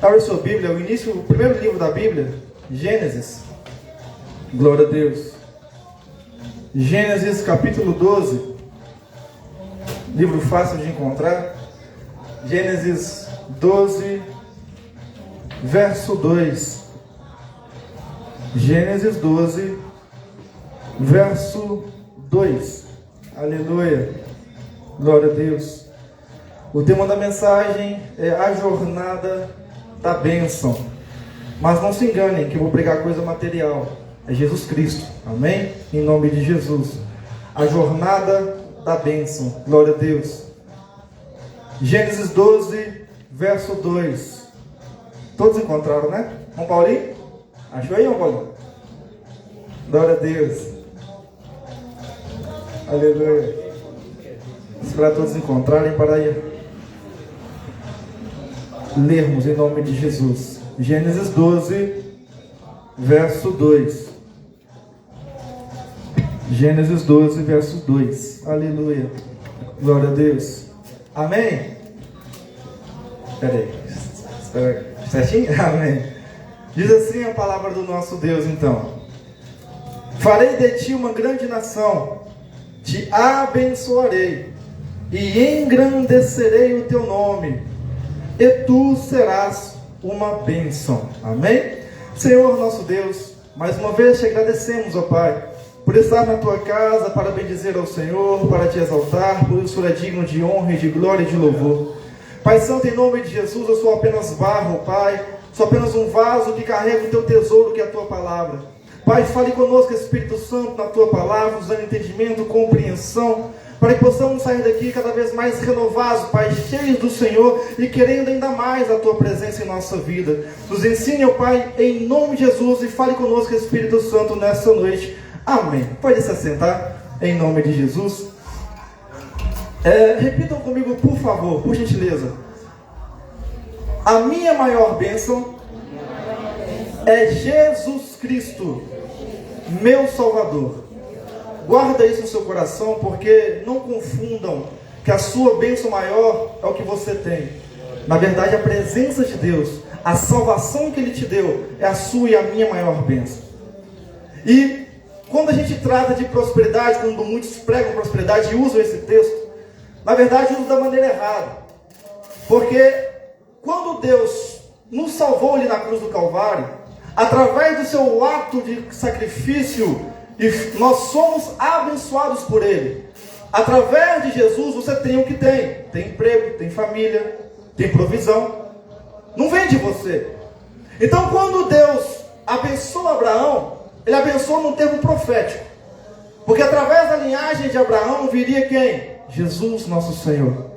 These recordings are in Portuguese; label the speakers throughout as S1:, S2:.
S1: Abra sua Bíblia, o primeiro livro da Bíblia, Gênesis. Glória a Deus. Gênesis capítulo 12. Livro fácil de encontrar. Gênesis 12, verso 2. Gênesis 12, verso 2. Aleluia. Glória a Deus. O tema da mensagem é a jornada da bênção. Mas não se enganem que eu vou pregar coisa material. É Jesus Cristo. Amém? Em nome de Jesus. A jornada da bênção. Glória a Deus. Gênesis 12, verso 2. Todos encontraram, né? Vamos, Paulinho? Achou aí, Paulinho? Glória a Deus. Aleluia. Esperar todos encontrarem para lermos em nome de Jesus. Gênesis 12, verso 2. Gênesis 12, verso 2. Aleluia. Glória a Deus. Amém? Espera aí. Certinho? Amém. Diz assim a palavra do nosso Deus, então: farei de ti uma grande nação, te abençoarei e engrandecerei o teu nome, e tu serás uma bênção. Amém? Senhor nosso Deus, mais uma vez te agradecemos, ó Pai, por estar na tua casa para bendizer ao Senhor, para te exaltar, por isso é digno de honra e de glória e de louvor. Pai Santo, em nome de Jesus, eu sou apenas barro, Pai, sou apenas um vaso que carrega o teu tesouro, que é a tua palavra. Pai, fale conosco, Espírito Santo, na tua palavra, nos dando entendimento, compreensão, para que possamos sair daqui cada vez mais renovados, Pai, cheios do Senhor e querendo ainda mais a tua presença em nossa vida. Nos ensine, ó Pai, em nome de Jesus, e fale conosco, Espírito Santo, nessa noite. Amém. Pode se assentar, em nome de Jesus. Repitam comigo, por favor, por gentileza. A minha maior bênção é Jesus Cristo, meu Salvador. Guarda isso no seu coração, porque não confundam que a sua bênção maior é o que você tem. Na verdade, a presença de Deus, a salvação que Ele te deu, é a sua e a minha maior bênção. E quando a gente trata de prosperidade, quando muitos pregam prosperidade e usam esse texto, na verdade usam da maneira errada. Porque quando Deus nos salvou ali na cruz do Calvário, através do seu ato de sacrifício, e nós somos abençoados por Ele. Através de Jesus você tem o que tem. Tem emprego, tem família, tem provisão. Não vem de você. Então quando Deus abençoa Abraão, Ele abençoa num termo profético. Porque através da linhagem de Abraão viria quem? Jesus nosso Senhor.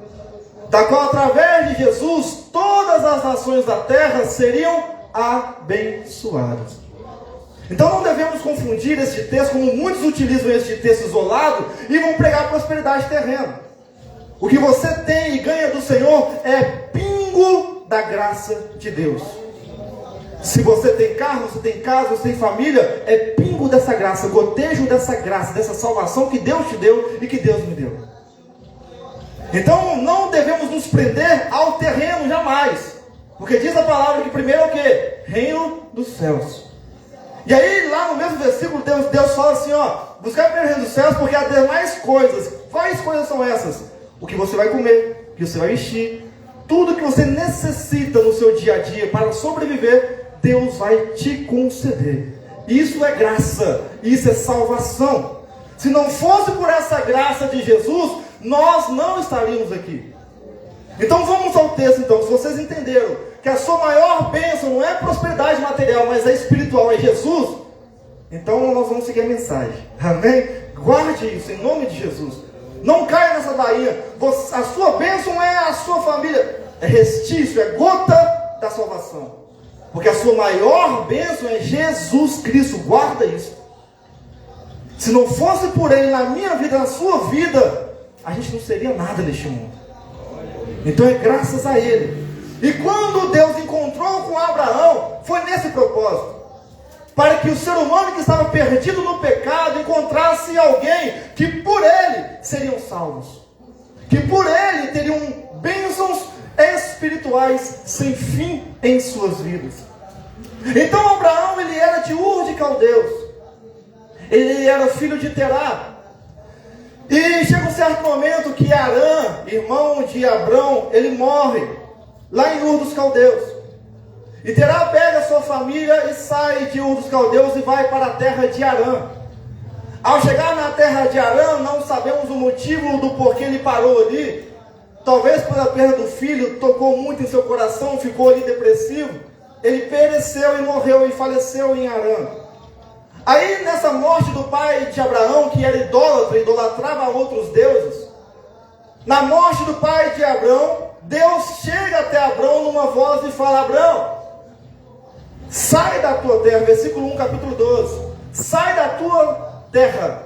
S1: Da qual através de Jesus todas as nações da terra seriam abençoadas. Então não devemos confundir este texto, como muitos utilizam este texto isolado e vão pregar prosperidade terrena. O que você tem e ganha do Senhor é pingo da graça de Deus. Se você tem carro, você tem casa, você tem família, é pingo dessa graça, gotejo dessa graça, dessa salvação que Deus te deu e que Deus me deu. Então não devemos nos prender ao terreno jamais. Porque diz a palavra que primeiro é o quê? Reino dos céus. E aí lá no mesmo versículo Deus fala assim, buscar primeiro o reino dos céus, porque há demais coisas. Quais coisas são essas? O que você vai comer, o que você vai vestir, tudo que você necessita no seu dia a dia para sobreviver, Deus vai te conceder. Isso é graça, isso é salvação. Se não fosse por essa graça de Jesus, nós não estaríamos aqui. Então vamos ao texto então. Se vocês entenderam que a sua maior bênção não é prosperidade material, mas é espiritual, é Jesus, então nós vamos seguir a mensagem. Amém? Guarde isso em nome de Jesus. Não caia nessa baía. A sua bênção é a sua família. É restício, é gota da salvação. Porque a sua maior bênção é Jesus Cristo. Guarda isso. Se não fosse por Ele na minha vida, na sua vida, a gente não seria nada neste mundo. Então é graças a Ele. E quando Deus encontrou com Abraão, foi nesse propósito. Para que o ser humano que estava perdido no pecado encontrasse alguém que por Ele seriam salvos. Que por Ele teriam bênçãos espirituais espirituais sem fim em suas vidas. Então Abraão, ele era de Ur de Caldeus. Ele era filho de Terá. E chega um certo momento que Arã, irmão de Abrão, ele morre lá em Ur dos Caldeus. E Terá pega a sua família e sai de Ur dos Caldeus e vai para a terra de Arã. Ao chegar na terra de Arã, não sabemos o motivo do porquê ele parou ali. Talvez pela perda do filho, tocou muito em seu coração, ficou ali depressivo. Ele pereceu e morreu e faleceu em Arã. Aí nessa morte do pai de Abraão, que era idólatra, idolatrava outros deuses, na morte do pai de Abraão, Deus chega até Abraão numa voz e fala: Abraão, sai da tua terra, versículo 1, capítulo 12, sai da tua terra,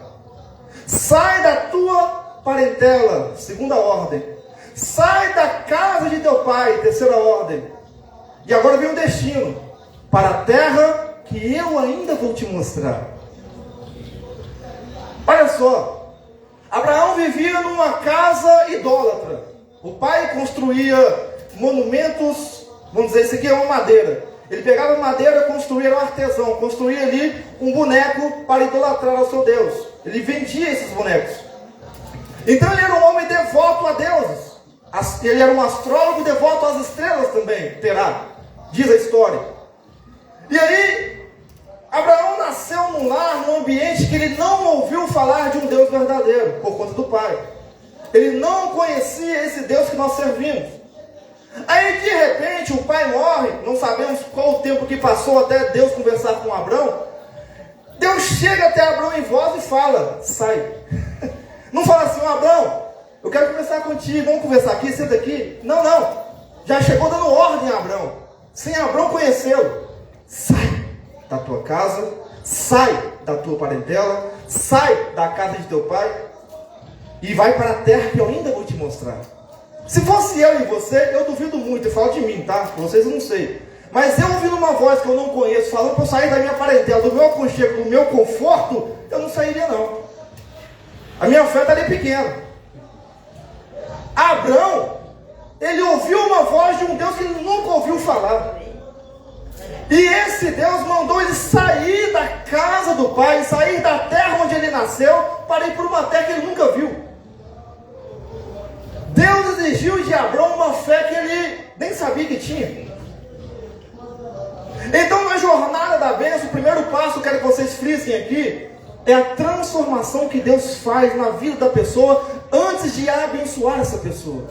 S1: sai da tua parentela, segunda ordem, sai da casa de teu pai, terceira ordem, e agora vem o destino, para a terra que eu ainda vou te mostrar. Olha só, Abraão vivia numa casa idólatra. O pai construía monumentos, vamos dizer, isso aqui é uma madeira. Ele pegava madeira, construía, um artesão, construía ali um boneco para idolatrar ao seu Deus. Ele vendia esses bonecos. Então ele era um homem devoto a deuses. Ele era um astrólogo devoto às estrelas também, Terá, diz a história. E aí, Abraão nasceu num lar, num ambiente que ele não ouviu falar de um Deus verdadeiro, por conta do pai. Ele não conhecia esse Deus que nós servimos. Aí de repente o pai morre, não sabemos qual o tempo que passou até Deus conversar com Abraão. Deus chega até Abraão em voz e fala: sai. Não fala assim: Abraão, eu quero conversar contigo, vamos conversar aqui, senta aqui. Não, já chegou dando ordem a Abraão, sem Abraão conhecê-lo. Sai da tua casa, sai da tua parentela, sai da casa de teu pai e vai para a terra que eu ainda vou te mostrar. Se fosse eu e você, eu duvido muito, eu falo de mim, tá? Vocês eu não sei. Mas eu ouvindo uma voz que eu não conheço, falando para eu sair da minha parentela, do meu aconchego, do meu conforto, eu não sairia não. A minha fé está ali pequena. Abraão, ele ouviu uma voz de um Deus que ele nunca ouviu falar. E esse Deus mandou ele sair da casa do pai, sair da terra onde ele nasceu, para ir para uma terra que ele nunca viu. Deus exigiu de Abraão uma fé que ele nem sabia que tinha. Então, na jornada da bênção, o primeiro passo, quero que vocês frisem aqui, é a transformação que Deus faz na vida da pessoa antes de abençoar essa pessoa.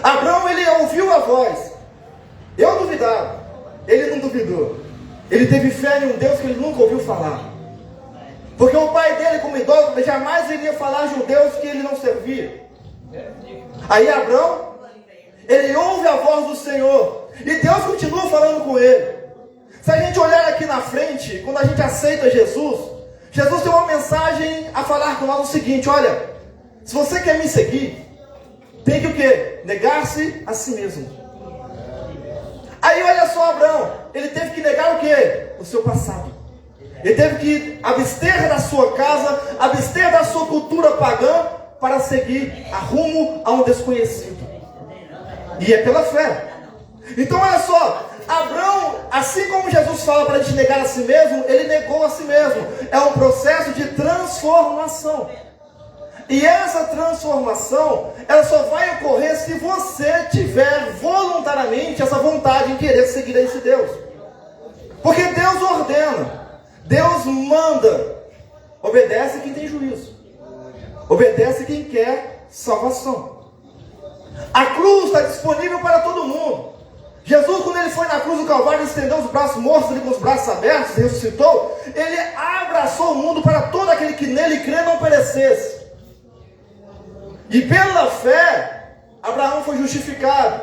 S1: Abraão, ele ouviu a voz. Eu duvidava, ele não duvidou. Ele teve fé em um Deus que ele nunca ouviu falar. Porque o pai dele, como idólatra, jamais iria falar de um Deus que ele não servia. Aí Abraão, ele ouve a voz do Senhor, e Deus continua falando com ele. Se a gente olhar aqui na frente, quando a gente aceita Jesus, Jesus tem uma mensagem a falar com nós o seguinte: olha, se você quer me seguir, tem que o quê? Negar-se a si mesmo. Aí olha só Abraão, ele teve que negar o quê? O seu passado. Ele teve que abster da sua casa, abster da sua cultura pagã, para seguir a rumo a um desconhecido. E é pela fé. Então olha só, Abraão, assim como Jesus fala para a gente negar a si mesmo, ele negou a si mesmo. É um processo de transformação. E essa transformação, ela só vai ocorrer se você tiver voluntariamente essa vontade em querer seguir a esse Deus. Porque Deus ordena, Deus manda, obedece quem tem juízo, obedece quem quer salvação. A cruz está disponível para todo mundo. Jesus, quando ele foi na cruz do Calvário, estendeu os braços mortos ali com os braços abertos, ressuscitou, ele abraçou o mundo para todo aquele que nele crê não perecesse. E pela fé, Abraão foi justificado.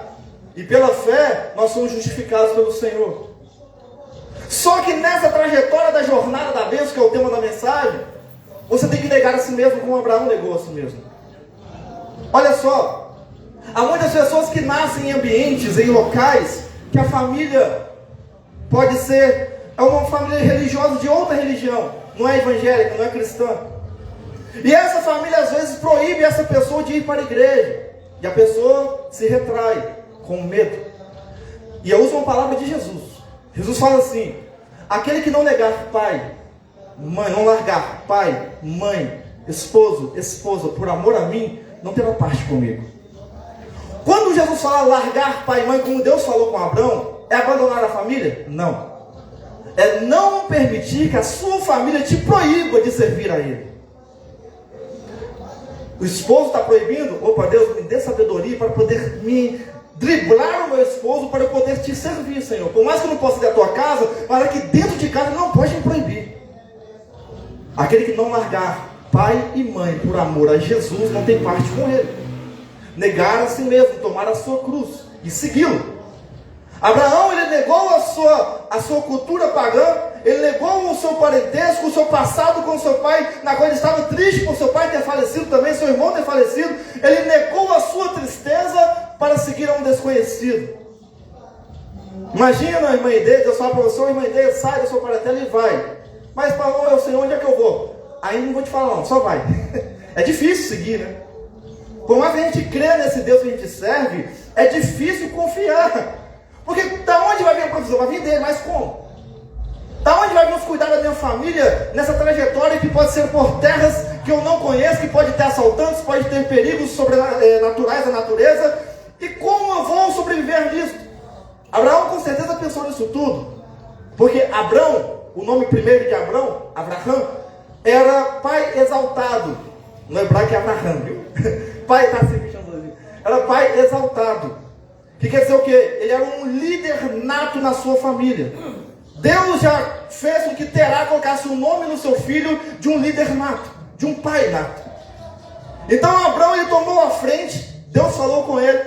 S1: E pela fé, nós somos justificados pelo Senhor. Só que nessa trajetória da jornada da bênção, que é o tema da mensagem, você tem que negar a si mesmo como Abraão negou a si mesmo. Olha só, há muitas pessoas que nascem em ambientes, em locais, que a família pode ser uma família religiosa de outra religião, não é evangélica, não é cristã. E essa família às vezes proíbe essa pessoa de ir para a igreja. E a pessoa se retrai com medo. E eu uso uma palavra de Jesus. Jesus fala assim: aquele que não negar pai, mãe, não largar pai, mãe, esposo, esposa, por amor a mim, não terá parte comigo. Quando Jesus fala largar pai e mãe, como Deus falou com Abraão, é abandonar a família? Não. É não permitir que a sua família te proíba de servir a Ele. O esposo está proibindo? Opa, Deus, me dê sabedoria para poder me driblar o meu esposo, para eu poder te servir, Senhor. Por mais que eu não possa ir da tua casa, mas aqui dentro de casa não pode me proibir. Aquele que não largar pai e mãe por amor a Jesus, não tem parte com Ele. Negar a si mesmo, tomar a sua cruz e segui-lo. Abraão, ele negou a sua cultura pagã, ele negou o seu parentesco, o seu passado com o seu pai, na qual ele estava triste por seu pai ter falecido também, seu irmão ter falecido. Ele negou a sua tristeza para seguir a um desconhecido. Imagina a irmã Ideia, Deus fala para você: irmã Ideia, sai da sua parentela e vai. Mas para o Senhor, onde é que eu vou? Aí não vou te falar não, só vai. É difícil seguir, né? Por mais que a gente crê nesse Deus que a gente serve, é difícil confiar. Porque da onde vai vir a provisão? Vai vir dele, mas como? Da onde vai vir os cuidados da minha família nessa trajetória que pode ser por terras que eu não conheço, que pode ter assaltantes, pode ter perigos sobrenaturais da natureza? E como eu vou sobreviver nisso? Abraão com certeza pensou nisso tudo. Porque Abrão, o nome primeiro de Abrão, Abraham, era pai exaltado. No hebraico é Abraham, viu? Pai está assim, era pai exaltado. Que quer dizer o quê? Ele era um líder nato na sua família. Deus já fez com que Terá colocasse o nome no seu filho de um líder nato, de um pai nato. Então Abraão, ele tomou a frente, Deus falou com ele.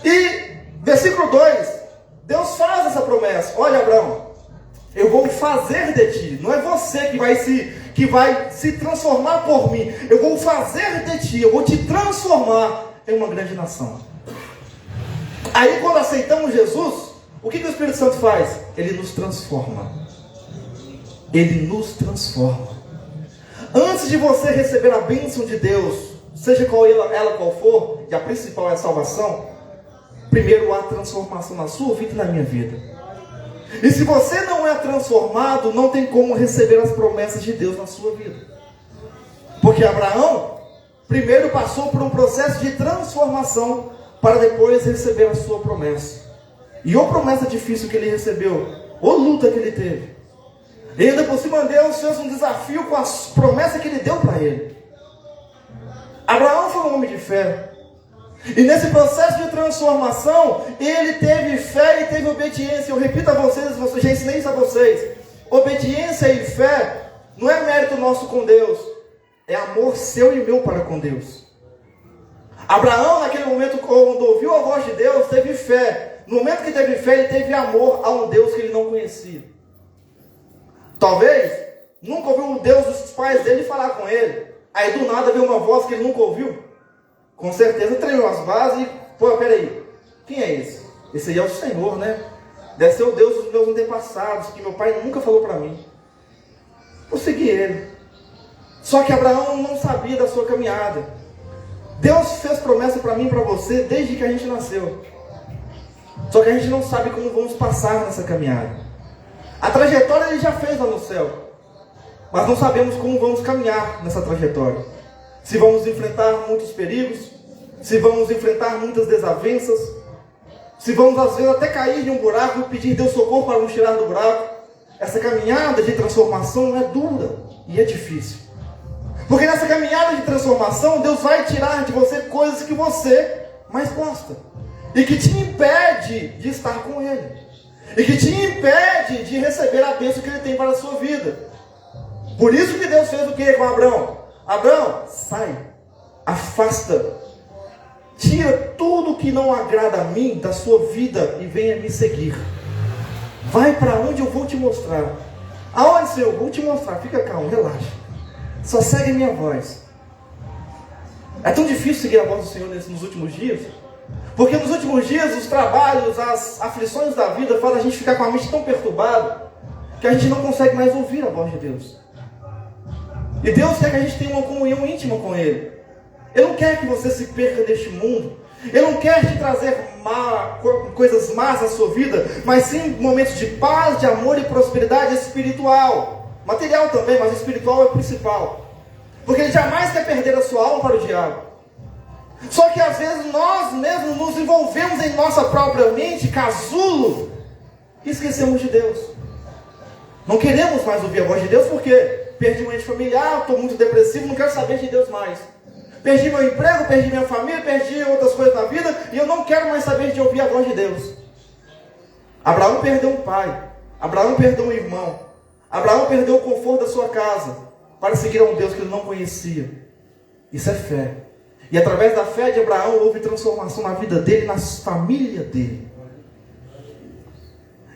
S1: E versículo 2, Deus faz essa promessa: olha, Abraão, eu vou fazer de ti, não é você que vai se transformar por mim, eu vou fazer de ti, eu vou te transformar em uma grande nação. Aí quando aceitamos Jesus, o que o Espírito Santo faz? Ele nos transforma. Ele nos transforma. Antes de você receber a bênção de Deus, seja qual ela qual for, e a principal é a salvação, primeiro há transformação na sua vida e na minha vida. E se você não é transformado, não tem como receber as promessas de Deus na sua vida. Porque Abraão primeiro passou por um processo de transformação para depois receber a sua promessa. E a promessa difícil que ele recebeu, ou luta que ele teve. E ainda por cima, Deus fez um desafio com a promessa que ele deu para ele. Abraão foi um homem de fé. E nesse processo de transformação, ele teve fé e teve obediência. Eu repito a vocês, já ensinei isso a vocês. Obediência e fé não é mérito nosso com Deus, é amor seu e meu para com Deus. Abraão, naquele momento, quando ouviu a voz de Deus, teve fé. No momento que teve fé, ele teve amor a um Deus que ele não conhecia. Talvez nunca ouviu o Deus dos pais dele falar com ele. Aí do nada veio uma voz que ele nunca ouviu. Com certeza treinou as bases e, peraí, quem é esse? Esse aí é o Senhor, né? Deve ser o Deus dos meus antepassados, que meu pai nunca falou para mim. Vou seguir ele. Só que Abraão não sabia da sua caminhada. Deus fez promessa para mim e para você desde que a gente nasceu. Só que a gente não sabe como vamos passar nessa caminhada. A trajetória ele já fez lá no céu, mas não sabemos como vamos caminhar nessa trajetória. Se vamos enfrentar muitos perigos, se vamos enfrentar muitas desavenças, se vamos às vezes até cair em um buraco e pedir Deus socorro para nos tirar do buraco. Essa caminhada de transformação é dura e é difícil. Porque nessa caminhada de transformação, Deus vai tirar de você coisas que você mais gosta. E que te impede de estar com Ele. E que te impede de receber a bênção que Ele tem para a sua vida. Por isso que Deus fez o que com Abraão? Abraão, sai, afasta, tira tudo que não agrada a mim da sua vida e venha me seguir. Vai para onde eu vou te mostrar. Aonde, Senhor? Vou te mostrar. Fica calmo, relaxa. Só segue minha voz. É tão difícil seguir a voz do Senhor nos últimos dias. Porque nos últimos dias os trabalhos, as aflições da vida fazem a gente ficar com a mente tão perturbada que a gente não consegue mais ouvir a voz de Deus. E Deus quer que a gente tenha uma comunhão íntima com Ele. Ele não quer que você se perca neste mundo. Ele não quer te trazer coisas más na sua vida, mas sim momentos de paz, de amor e prosperidade espiritual. Material também, mas espiritual é o principal. Porque Ele jamais quer perder a sua alma para o diabo. Só que às vezes nós mesmos nos envolvemos em nossa própria mente, casulo, e esquecemos de Deus. Não queremos mais ouvir a voz de Deus porque perdi um ente familiar, estou muito depressivo, não quero saber de Deus mais. Perdi meu emprego, perdi minha família, perdi outras coisas na vida e eu não quero mais saber de ouvir a voz de Deus. Abraão perdeu um pai, Abraão perdeu um irmão, Abraão perdeu o conforto da sua casa para seguir a um Deus que ele não conhecia. Isso é fé. E através da fé de Abraão houve transformação na vida dele, na família dele.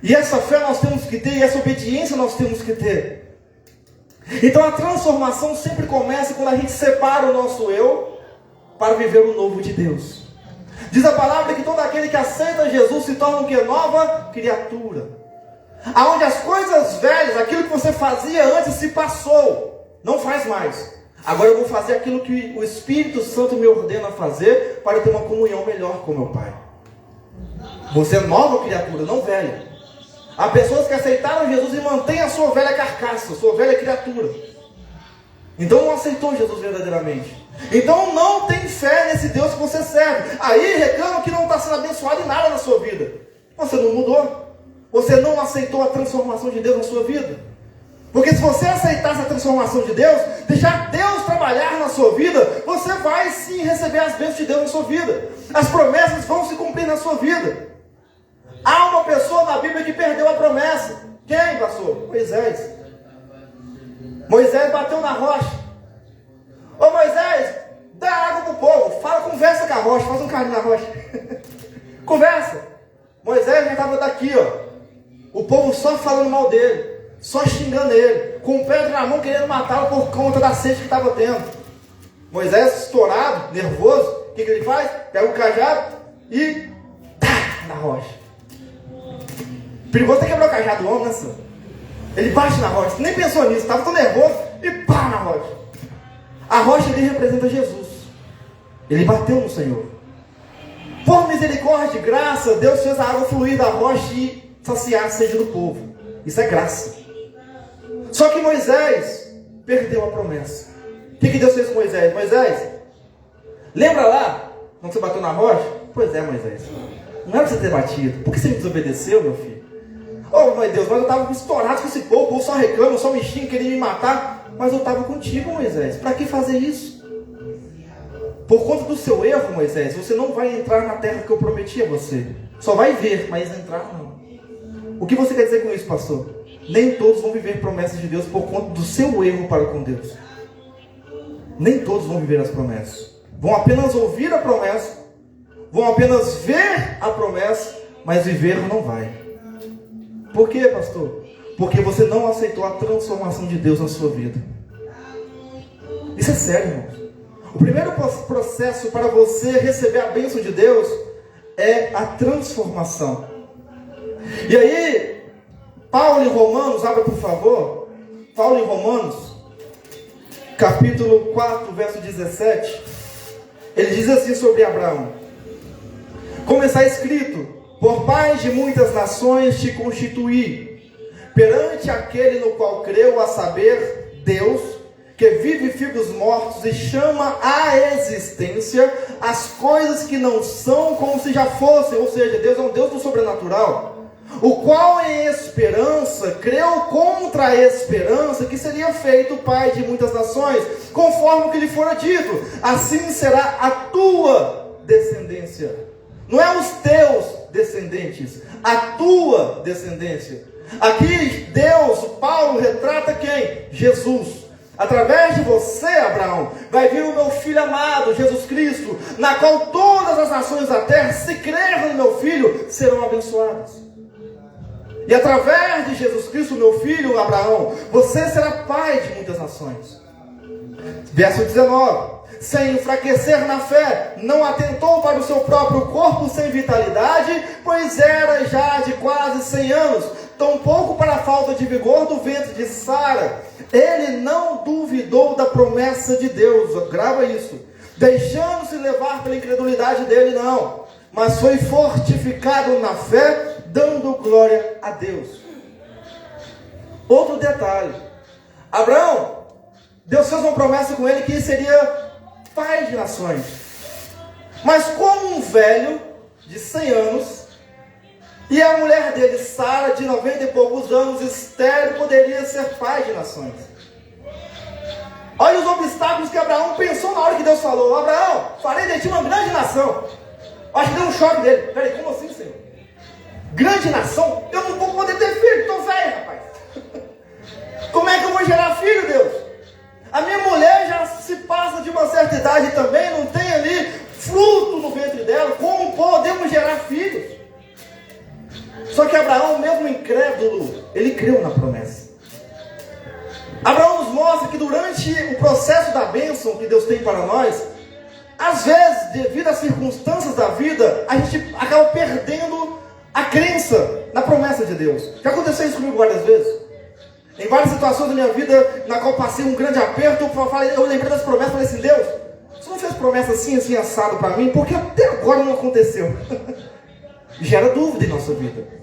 S1: E essa fé nós temos que ter, e essa obediência nós temos que ter. Então a transformação sempre começa quando a gente separa o nosso eu para viver o novo de Deus. Diz a palavra que todo aquele que aceita Jesus se torna o que? Nova criatura. Aonde as coisas velhas, aquilo que você fazia antes se passou, não faz mais. Agora eu vou fazer aquilo que o Espírito Santo me ordena fazer para ter uma comunhão melhor com meu Pai. Você é nova criatura, não velha. Há pessoas que aceitaram Jesus e mantêm a sua velha carcaça, a sua velha criatura. Então não aceitou Jesus verdadeiramente. Então não tem fé nesse Deus que você serve. Aí reclama que não está sendo abençoado em nada na sua vida. Você não mudou. Você não aceitou a transformação de Deus na sua vida. Porque se você aceitasse a transformação de Deus, deixar Deus trabalhar na sua vida, você vai sim receber as bênçãos de Deus na sua vida. As promessas vão se cumprir na sua vida. Há uma pessoa na Bíblia que perdeu a promessa. Quem, pastor? Moisés. Moisés bateu na rocha. Ô Moisés, dá água para o povo. Conversa com a rocha, faz um carinho na rocha. Conversa. Moisés já estava daqui, ó. O povo só falando mal dele, só xingando ele, com o pedra na mão querendo matá-lo por conta da sede que estava tendo. Moisés, estourado, nervoso, o que ele faz? Pega o cajado e tá na rocha. Perigoso é quebrar o cajado do homem, né, senhor? Ele bate na rocha, nem pensou nisso, estava tão nervoso e pá na rocha. A rocha ali representa Jesus. Ele bateu no Senhor. Por misericórdia e graça, Deus fez a água fluir da rocha e saciar a sede do povo. Isso é graça. Só que Moisés perdeu a promessa. O que Deus fez com Moisés? Moisés, lembra lá, quando você bateu na rocha? Pois é, Moisés, não era para você ter batido. Por que você me desobedeceu, meu filho? Oh, meu Deus, mas eu estava estourado com esse povo. O povo só reclama, só me xinga, queria me matar. Mas eu estava contigo, Moisés. Para que fazer isso? Por conta do seu erro, Moisés, você não vai entrar na terra que eu prometi a você. Só vai ver, mas entrar não. O que você quer dizer com isso, pastor? Nem todos vão viver promessas de Deus por conta do seu erro para com Deus. Nem todos vão viver as promessas. Vão apenas ouvir a promessa, vão apenas ver a promessa, mas viver não vai. Por quê, pastor? Porque você não aceitou a transformação de Deus na sua vida. Isso é sério, irmãos. O primeiro processo para você receber a bênção de Deus é a transformação. E aí, Paulo em Romanos, abra por favor. Paulo em Romanos, capítulo 4, verso 17. Ele diz assim sobre Abraão: como está escrito, por pai de muitas nações te constituí, perante aquele no qual creu, a saber, Deus, que vivifica os mortos e chama à existência as coisas que não são como se já fossem. Ou seja, Deus é um Deus do sobrenatural, o qual em esperança creu contra a esperança que seria feito pai de muitas nações, conforme o que lhe fora dito, assim será a tua descendência. Não é os teus descendentes, a tua descendência. Aqui Deus, Paulo retrata quem? Jesus. Através de você, Abraão, vai vir o meu filho amado, Jesus Cristo, na qual todas as nações da terra, se crerem no meu filho, serão abençoadas. E através de Jesus Cristo, meu filho Abraão, você será pai de muitas nações. Verso 19: sem enfraquecer na fé, não atentou para o seu próprio corpo sem vitalidade, pois era já de quase 100 anos, tampouco para a falta de vigor do ventre de Sara. Ele não duvidou da promessa de Deus, grava isso, deixando-se levar pela incredulidade dele, não, mas foi fortificado na fé, dando glória a Deus. Outro detalhe, Abraão, Deus fez uma promessa com ele que ele seria pai de nações, mas como um velho de 100 anos, e a mulher dele, Sara, de 90 e poucos anos, estéril, poderia ser pai de nações. Olha os obstáculos que Abraão pensou na hora que Deus falou: Abraão, farei de ti uma grande nação. Acho que deu um choque dele. Peraí, como assim, Senhor? Grande nação? Eu não vou poder ter filho, estou velho, rapaz. Como é que eu vou gerar filho, Deus? A minha mulher já se passa de uma certa idade também, não tem ali fruto no ventre dela. Como podemos gerar filhos? Só que Abraão, mesmo incrédulo, ele creu na promessa. Abraão nos mostra que durante o processo da bênção que Deus tem para nós, às vezes, devido às circunstâncias da vida, a gente acaba perdendo a crença na promessa de Deus. Já aconteceu isso comigo várias vezes. Em várias situações da minha vida, na qual passei um grande aperto, eu lembrei das promessas e falei assim: Deus, você não fez promessa assim, assim, assado para mim? Porque até agora não aconteceu. Gera dúvida em nossa vida.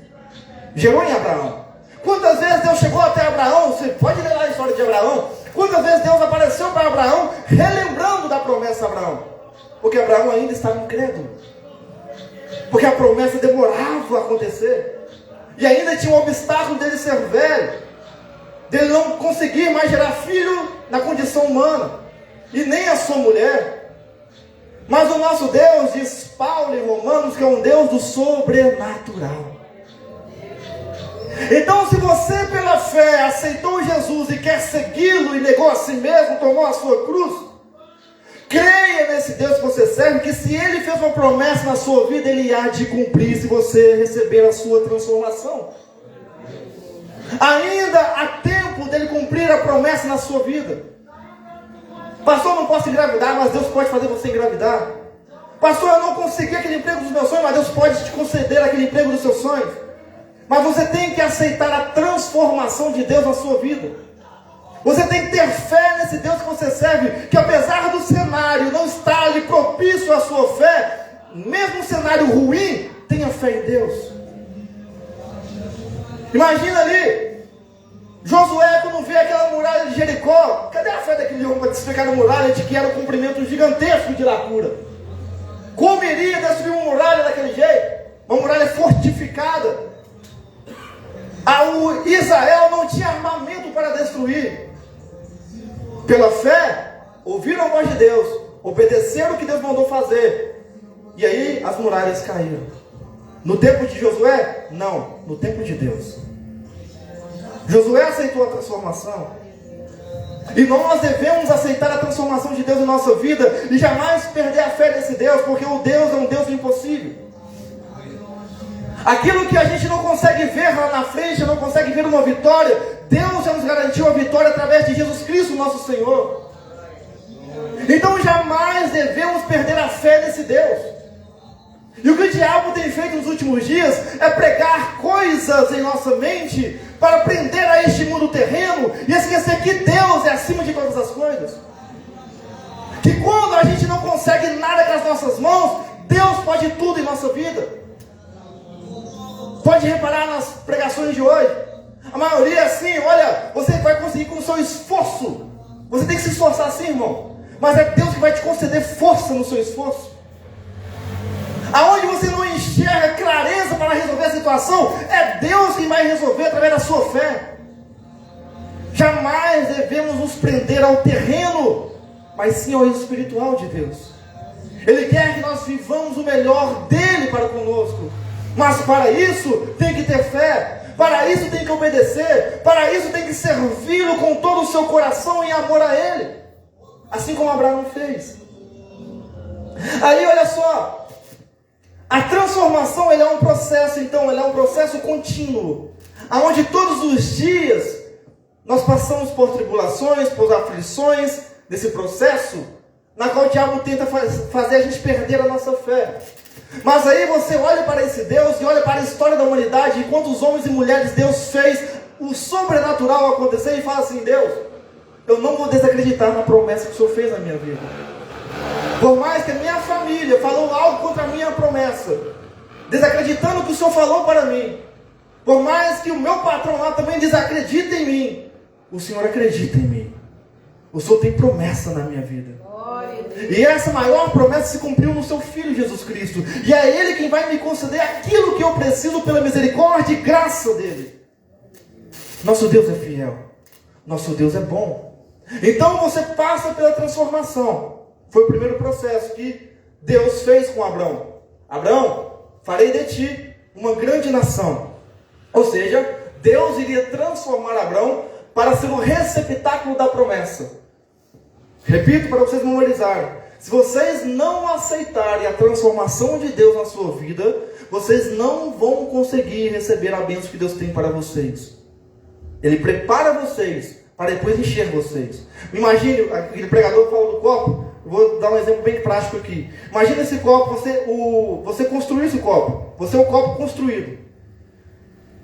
S1: Gerou em Abraão. Quantas vezes Deus chegou até Abraão? Você pode ler lá a história de Abraão. Quantas vezes Deus apareceu para Abraão, relembrando da promessa a Abraão? Porque Abraão ainda estava incrédulo. Porque a promessa demorava a acontecer. E ainda tinha um obstáculo dele ser velho, dele não conseguir mais gerar filho na condição humana, e nem a sua mulher. Mas o nosso Deus, diz Paulo em Romanos, que é um Deus do sobrenatural. Então, se você pela fé aceitou Jesus e quer segui-lo e negou a si mesmo, tomou a sua cruz, creia nesse Deus que você serve, que se Ele fez uma promessa na sua vida, Ele há de cumprir se você receber a sua transformação. Ainda há tempo dele cumprir a promessa na sua vida. Pastor, eu não posso engravidar, mas Deus pode fazer você engravidar. Pastor, eu não consegui aquele emprego dos meus sonhos, mas Deus pode te conceder aquele emprego dos seus sonhos. Mas você tem que aceitar a transformação de Deus na sua vida. Você tem que ter fé nesse Deus que você serve, que apesar do cenário não estar ali propício à sua fé, mesmo um cenário ruim, tenha fé em Deus. Imagina ali, Josué, quando vê aquela muralha de Jericó, cadê a fé daquele homem para te explicar a muralha de que era um comprimento gigantesco de largura? Como iria destruir uma muralha daquele jeito? Uma muralha fortificada. O Israel não tinha armamento para destruir. Pela fé, ouviram a voz de Deus, obedeceram o que Deus mandou fazer, e aí as muralhas caíram. No tempo de Josué? Não, no tempo de Deus. Josué aceitou a transformação. E nós devemos aceitar a transformação de Deus em nossa vida e jamais perder a fé nesse Deus, porque o Deus é um Deus impossível. Aquilo que a gente não consegue ver lá na frente, não consegue ver uma vitória, Deus já nos garantiu a vitória através de Jesus Cristo, nosso Senhor. Então jamais devemos perder a fé nesse Deus. E o que o diabo tem feito nos últimos dias é pregar coisas em nossa mente para prender a este mundo terreno e esquecer que Deus é acima de todas as coisas. Que quando a gente não consegue nada com as nossas mãos, Deus pode tudo em nossa vida. Pode reparar nas pregações de hoje. A maioria é assim: olha, você vai conseguir com o seu esforço. Você tem que se esforçar assim, irmão. Mas é Deus que vai te conceder força no seu esforço. Aonde você não enxerga clareza para resolver a situação, é Deus quem vai resolver através da sua fé. Jamais devemos nos prender ao terreno, mas sim ao espiritual de Deus. Ele quer que nós vivamos o melhor dele para conosco. Mas para isso tem que ter fé, para isso tem que obedecer, para isso tem que servi-lo com todo o seu coração em amor a Ele, assim como Abraão fez. Aí olha só, a transformação é um processo, então, é um processo contínuo, onde todos os dias nós passamos por tribulações, por aflições, desse processo, na qual o diabo tenta fazer a gente perder a nossa fé. Mas aí você olha para esse Deus e olha para a história da humanidade, e quantos homens e mulheres Deus fez o sobrenatural acontecer, e fala assim: Deus, eu não vou desacreditar na promessa que o Senhor fez na minha vida. Por mais que a minha família falou algo contra a minha promessa, desacreditando o que o Senhor falou para mim, por mais que o meu patrão lá também desacredite em mim, o Senhor acredita em mim. O Senhor tem promessa na minha vida. E essa maior promessa se cumpriu no seu Filho Jesus Cristo. E é Ele quem vai me conceder aquilo que eu preciso pela misericórdia e graça dEle. Nosso Deus é fiel. Nosso Deus é bom. Então você passa pela transformação. Foi o primeiro processo que Deus fez com Abraão. Abraão, farei de ti uma grande nação. Ou seja, Deus iria transformar Abraão para ser o receptáculo da promessa. Repito para vocês memorizarem. Se vocês não aceitarem a transformação de Deus na sua vida, vocês não vão conseguir receber a bênção que Deus tem para vocês. Ele prepara vocês para depois encher vocês. Imagine, aquele pregador falou do copo. Eu vou dar um exemplo bem prático aqui. Imagina esse copo, você construiu esse copo. Você é o copo construído.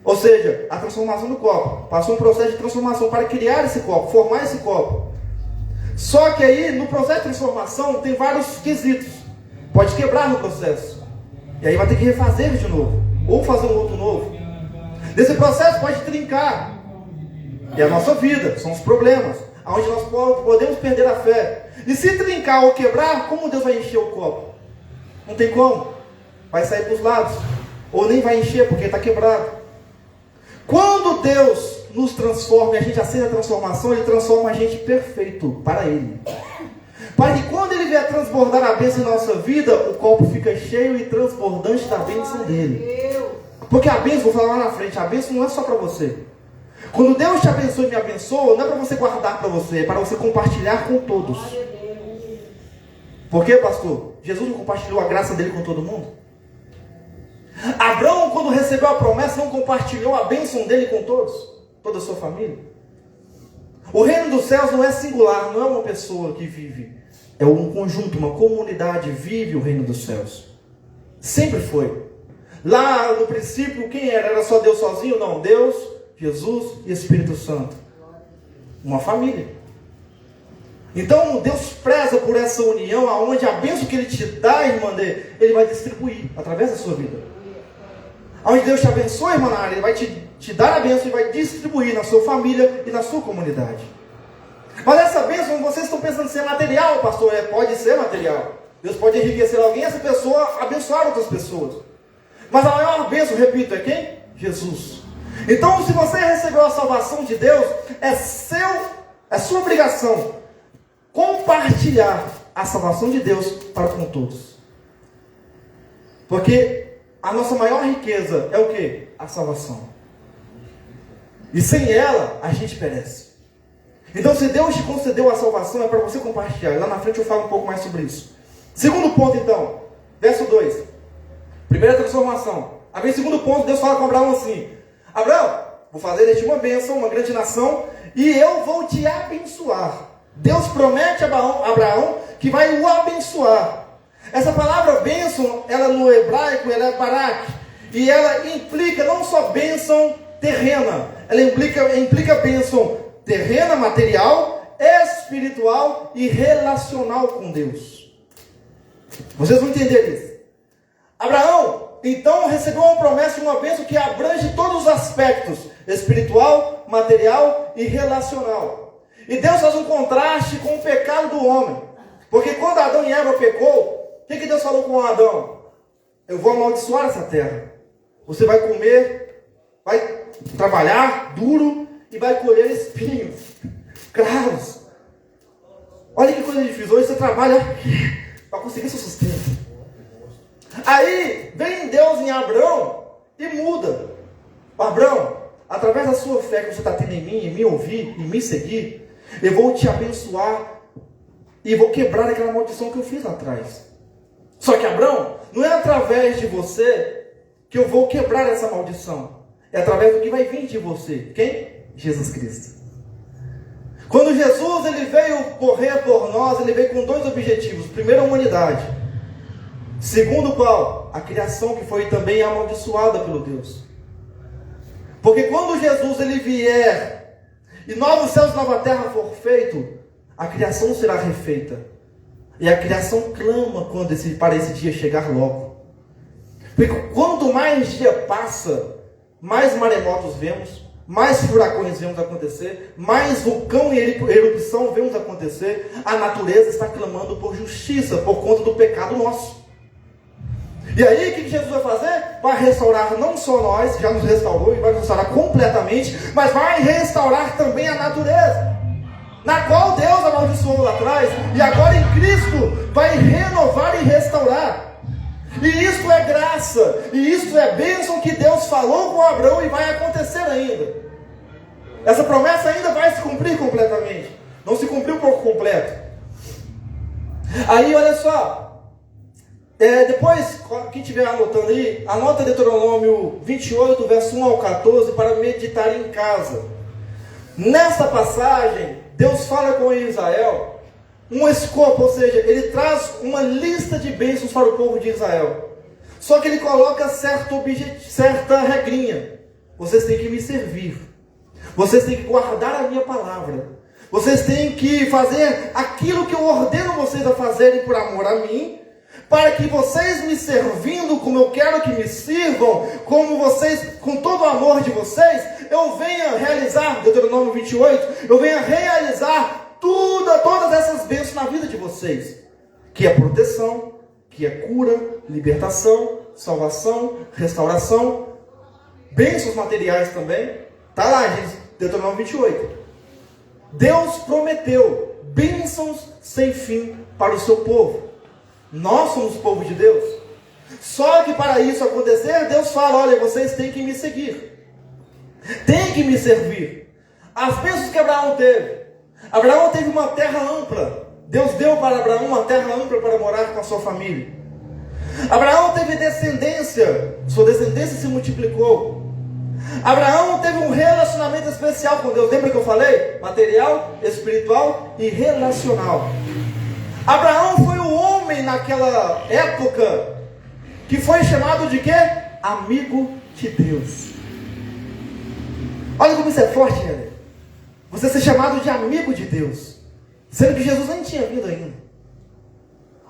S1: Ou seja, a transformação do copo. Passou um processo de transformação para criar esse copo, formar esse copo. Só que aí, no processo de transformação, tem vários quesitos. Pode quebrar no processo. E aí vai ter que refazer de novo. Ou fazer um outro novo. Nesse processo pode trincar. E a nossa vida, são os problemas. Onde nós podemos perder a fé. E se trincar ou quebrar, como Deus vai encher o copo? Não tem como. Vai sair para os lados. Ou nem vai encher porque está quebrado. Quando Deus nos transforma e a gente aceita a transformação, Ele transforma a gente perfeito para Ele. Para que quando Ele vier transbordar a bênção em nossa vida, o copo fica cheio e transbordante da bênção dEle. Porque a bênção, vou falar lá na frente, a bênção não é só para você. Quando Deus te abençoa e me abençoa, não é para você guardar para você, é para você compartilhar com todos. Por quê, pastor? Jesus não compartilhou a graça dele com todo mundo? Abraão, quando recebeu a promessa, não compartilhou a bênção dele com todos? Toda a sua família? O reino dos céus não é singular, não é uma pessoa que vive. É um conjunto, uma comunidade vive o reino dos céus. Sempre foi. Lá no princípio, quem era? Era só Deus sozinho? Não, Deus, Jesus e Espírito Santo. Uma família. Então Deus preza por essa união, aonde a bênção que Ele te dá, irmã, Ele vai distribuir através da sua vida. Onde Deus te abençoa, irmã Nara, Ele vai te dar a bênção e vai distribuir na sua família e na sua comunidade. Mas essa bênção, vocês estão pensando em ser material, pastor? Pode ser material. Deus pode enriquecer alguém e essa pessoa abençoar outras pessoas. Mas a maior bênção, repito, é quem? Jesus. Então, se você recebeu a salvação de Deus, é sua obrigação compartilhar a salvação de Deus para com todos. Porque a nossa maior riqueza é o quê? A salvação. E sem ela, a gente perece. Então, se Deus te concedeu a salvação, é para você compartilhar. Lá na frente eu falo um pouco mais sobre isso. Segundo ponto, então. Verso 2. Primeira transformação. Aí, segundo ponto, Deus fala com Abraão assim: Abraão, vou fazer de ti uma bênção, uma grande nação, e eu vou te abençoar. Deus promete a Abraão que vai o abençoar. Essa palavra bênção, ela no hebraico, ela é barak. E ela implica não só bênção terrena, ela implica bênção terrena, material, espiritual e relacional com Deus. Vocês vão entender isso. Abraão, então, recebeu uma promessa e uma bênção que abrange todos os aspectos: espiritual, material e relacional. E Deus faz um contraste com o pecado do homem. Porque quando Adão e Eva pecou, o que Deus falou com Adão? Eu vou amaldiçoar essa terra. Você vai comer, vai trabalhar duro e vai colher espinhos, cravos. Olha que coisa difícil. Hoje você trabalha para conseguir seu sustento. Aí vem Deus em Abraão e muda. Abraão, através da sua fé que você está tendo em mim, em me ouvir, em me seguir, eu vou te abençoar e vou quebrar aquela maldição que eu fiz lá atrás. Só que, Abraão, não é através de você que eu vou quebrar essa maldição. É através do que vai vir de você. Quem? Jesus Cristo. Quando Jesus ele veio morrer por nós, ele veio com dois objetivos. Primeiro, a humanidade. Segundo, qual? A criação, que foi também amaldiçoada pelo Deus. Porque quando Jesus ele vier e novos céus e nova terra for feito, a criação será refeita. E a criação clama para esse dia chegar logo. Porque quanto mais dia passa, mais maremotos vemos, mais furacões vemos acontecer, mais vulcão e erupção vemos acontecer. A natureza está clamando por justiça, por conta do pecado nosso. E aí, o que Jesus vai fazer? Vai restaurar não só nós, já nos restaurou e vai nos restaurar completamente, mas vai restaurar também a natureza, na qual Deus amaldiçoou lá atrás, e agora em Cristo vai renovar e restaurar. E isto é graça, e isto é bênção que Deus falou com Abraão e vai acontecer ainda. Essa promessa ainda vai se cumprir completamente. Não se cumpriu por completo. Aí olha só, depois, quem estiver anotando aí, anota Deuteronômio 28, verso 1 ao 14, para meditar em casa. Nesta passagem, Deus fala com Israel um escopo, ou seja, ele traz uma lista de bênçãos para o povo de Israel. Só que ele coloca certa regrinha. Vocês têm que me servir. Vocês têm que guardar a minha palavra. Vocês têm que fazer aquilo que eu ordeno vocês a fazerem por amor a mim, para que vocês me servindo como eu quero que me sirvam, como vocês, com todo o amor de vocês, eu venha realizar, Deuteronômio 28, eu venha realizar todas essas bênçãos na vida de vocês, que é proteção, que é cura, libertação, salvação, restauração, bênçãos materiais também. Está lá, gente, Deuteronômio 28. Deus prometeu bênçãos sem fim para o seu povo. Nós somos o povo de Deus. Só que para isso acontecer, Deus fala: olha, vocês têm que me seguir, têm que me servir. As bênçãos que Abraão teve uma terra ampla. Deus deu para Abraão uma terra ampla para morar com a sua família. Abraão teve descendência, sua descendência se multiplicou. Abraão teve um relacionamento especial com Deus. Lembra que eu falei? Material, espiritual e relacional. Abraão foi o homem naquela época que foi chamado de quê? Amigo de Deus. Olha como isso é forte, né? Você ser chamado de amigo de Deus, sendo que Jesus nem tinha vindo ainda.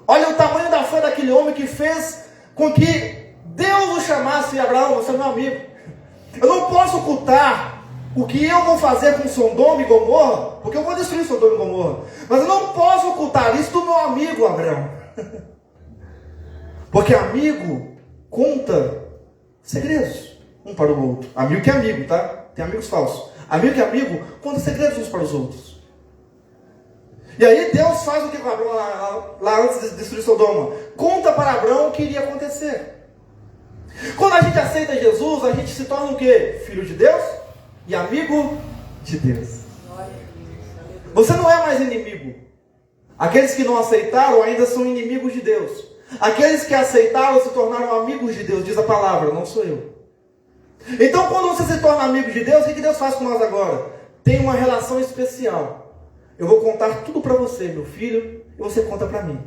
S1: Olha o tamanho da fé daquele homem que fez com que Deus o chamasse: Abraão, você é meu amigo. Eu não posso ocultar o que eu vou fazer com Sodoma e Gomorra, porque eu vou destruir Sodoma e Gomorra, mas eu não posso ocultar isso do meu amigo Abraão. Porque amigo conta segredos um para o outro. Amigo que é amigo, tá? Tem amigos falsos. Amigo que é amigo conta segredos uns para os outros. E aí Deus faz o que com Abraão lá antes de destruir Sodoma? Conta para Abraão o que iria acontecer. Quando a gente aceita Jesus, a gente se torna o quê? Filho de Deus e amigo de Deus. Você não é mais inimigo. Aqueles que não aceitaram ainda são inimigos de Deus. Aqueles que aceitaram se tornaram amigos de Deus, diz a palavra, não sou eu. Então, quando você se torna amigo de Deus, o que Deus faz com nós agora? Tem uma relação especial. Eu vou contar tudo para você, meu filho, e você conta para mim.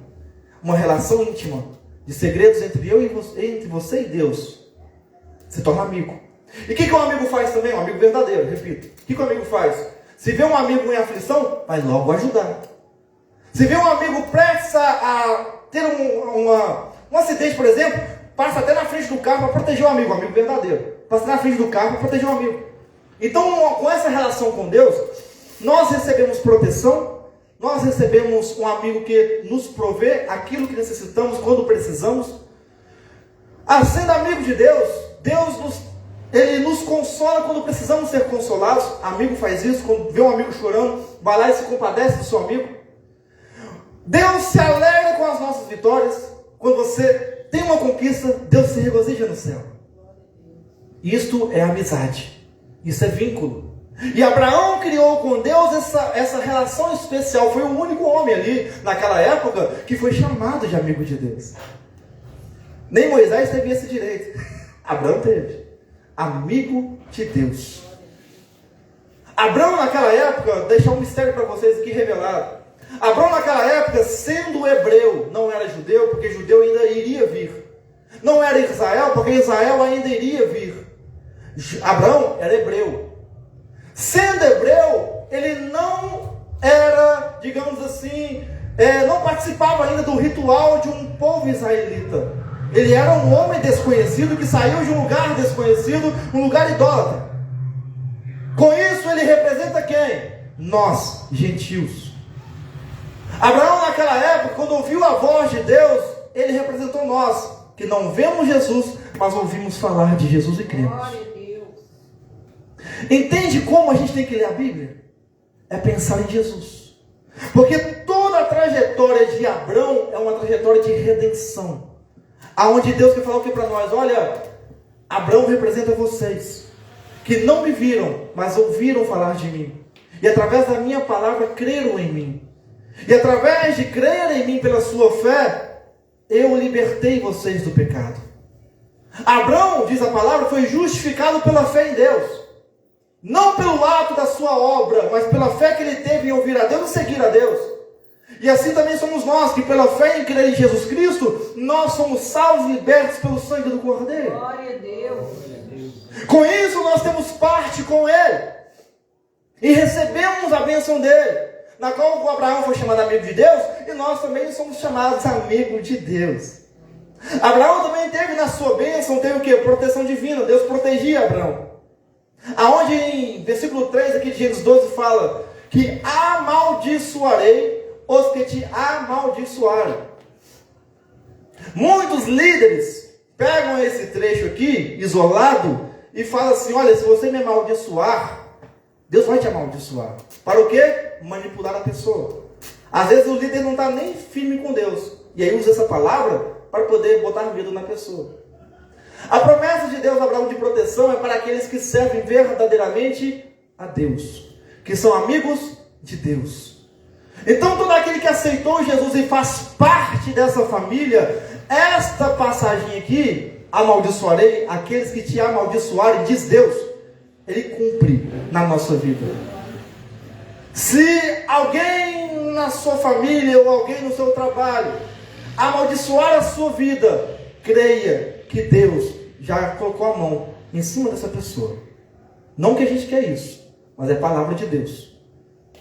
S1: Uma relação íntima, de segredos entre você e Deus. Se torna amigo. E o que um amigo faz também? Um amigo verdadeiro, repito. O que um amigo faz? Se vê um amigo em aflição, vai logo ajudar. Se vê um amigo prestes a ter um acidente, por exemplo, passa até na frente do carro para proteger o amigo verdadeiro. Passa na frente do carro para proteger o amigo. Então, com essa relação com Deus, nós recebemos proteção, nós recebemos um amigo que nos provê aquilo que necessitamos quando precisamos. Sendo amigo de Deus, Ele nos consola quando precisamos ser consolados. Amigo faz isso, quando vê um amigo chorando, vai lá e se compadece do seu amigo. Deus se alegra com as nossas vitórias. Quando você tem uma conquista, Deus se regozija no céu. Isto é amizade. Isso é vínculo. E Abraão criou com Deus essa relação especial. Foi o único homem ali, naquela época, que foi chamado de amigo de Deus. Nem Moisés teve esse direito. Abraão teve. Amigo de Deus. Abraão naquela época, deixar um mistério para vocês aqui revelado. Abraão naquela época, sendo hebreu, não era judeu, porque judeu ainda iria vir. Não era Israel, porque Israel ainda iria vir. Abraão era hebreu. Sendo hebreu, ele não era, digamos assim, não participava ainda do ritual de um povo israelita. Ele era um homem desconhecido que saiu de um lugar desconhecido, um lugar idólatra. Com isso ele representa quem? Nós, gentios. Abraão naquela época, quando ouviu a voz de Deus, ele representou nós, que não vemos Jesus, mas ouvimos falar de Jesus e cremos.
S2: Glória a Deus.
S1: Entende como a gente tem que ler a Bíblia? É pensar em Jesus. Porque toda a trajetória de Abraão é uma trajetória de redenção. Aonde Deus quer falar o que para nós? Olha, Abraão representa vocês, que não me viram, mas ouviram falar de mim. E através da minha palavra creram em mim. E através de crer em mim pela sua fé, eu libertei vocês do pecado. Abraão, diz a palavra, foi justificado pela fé em Deus. Não pelo ato da sua obra, mas pela fé que ele teve em ouvir a Deus e seguir a Deus. E assim também somos nós, que pela fé em crer em Jesus Cristo, nós somos salvos e libertos pelo sangue do Cordeiro.
S2: Glória a Deus.
S1: Com isso nós temos parte com Ele. E recebemos a bênção dele. Na qual o Abraão foi chamado amigo de Deus, e nós também somos chamados amigos de Deus. Abraão também teve na sua bênção, teve o quê? Proteção divina. Deus protegia Abraão. Aonde em versículo 3 aqui de Gênesis 12 fala que amaldiçoarei os que te amaldiçoarem. Muitos líderes pegam esse trecho aqui, isolado, e falam assim, olha, se você me amaldiçoar, Deus vai te amaldiçoar. Para o quê? Manipular a pessoa. Às vezes o líder não está nem firme com Deus. E aí usa essa palavra para poder botar medo na pessoa. A promessa de Deus, Abraão, de proteção é para aqueles que servem verdadeiramente a Deus. Que são amigos de Deus. Então todo aquele que aceitou Jesus e faz parte dessa família, esta passagem aqui, amaldiçoarei aqueles que te amaldiçoarem, diz Deus, ele cumpre na nossa vida. Se alguém na sua família ou alguém no seu trabalho amaldiçoar a sua vida, creia que Deus já colocou a mão em cima dessa pessoa. Não que a gente quer isso, mas é a palavra de Deus.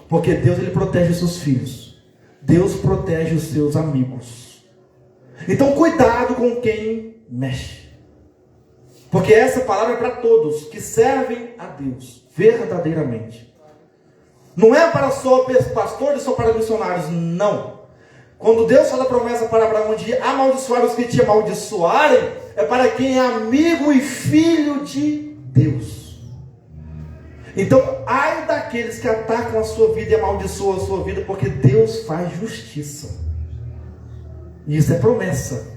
S1: Porque Deus, ele protege os seus filhos. Deus protege os seus amigos. Então cuidado com quem mexe. Porque essa palavra é para todos que servem a Deus verdadeiramente. Não é para só pastores, só para missionários, não. Quando Deus fala a promessa para Abraão de amaldiçoar os que te amaldiçoarem, é para quem é amigo e filho de Deus. Então, ai daqueles que atacam a sua vida e amaldiçoam a sua vida, porque Deus faz justiça. E isso é promessa,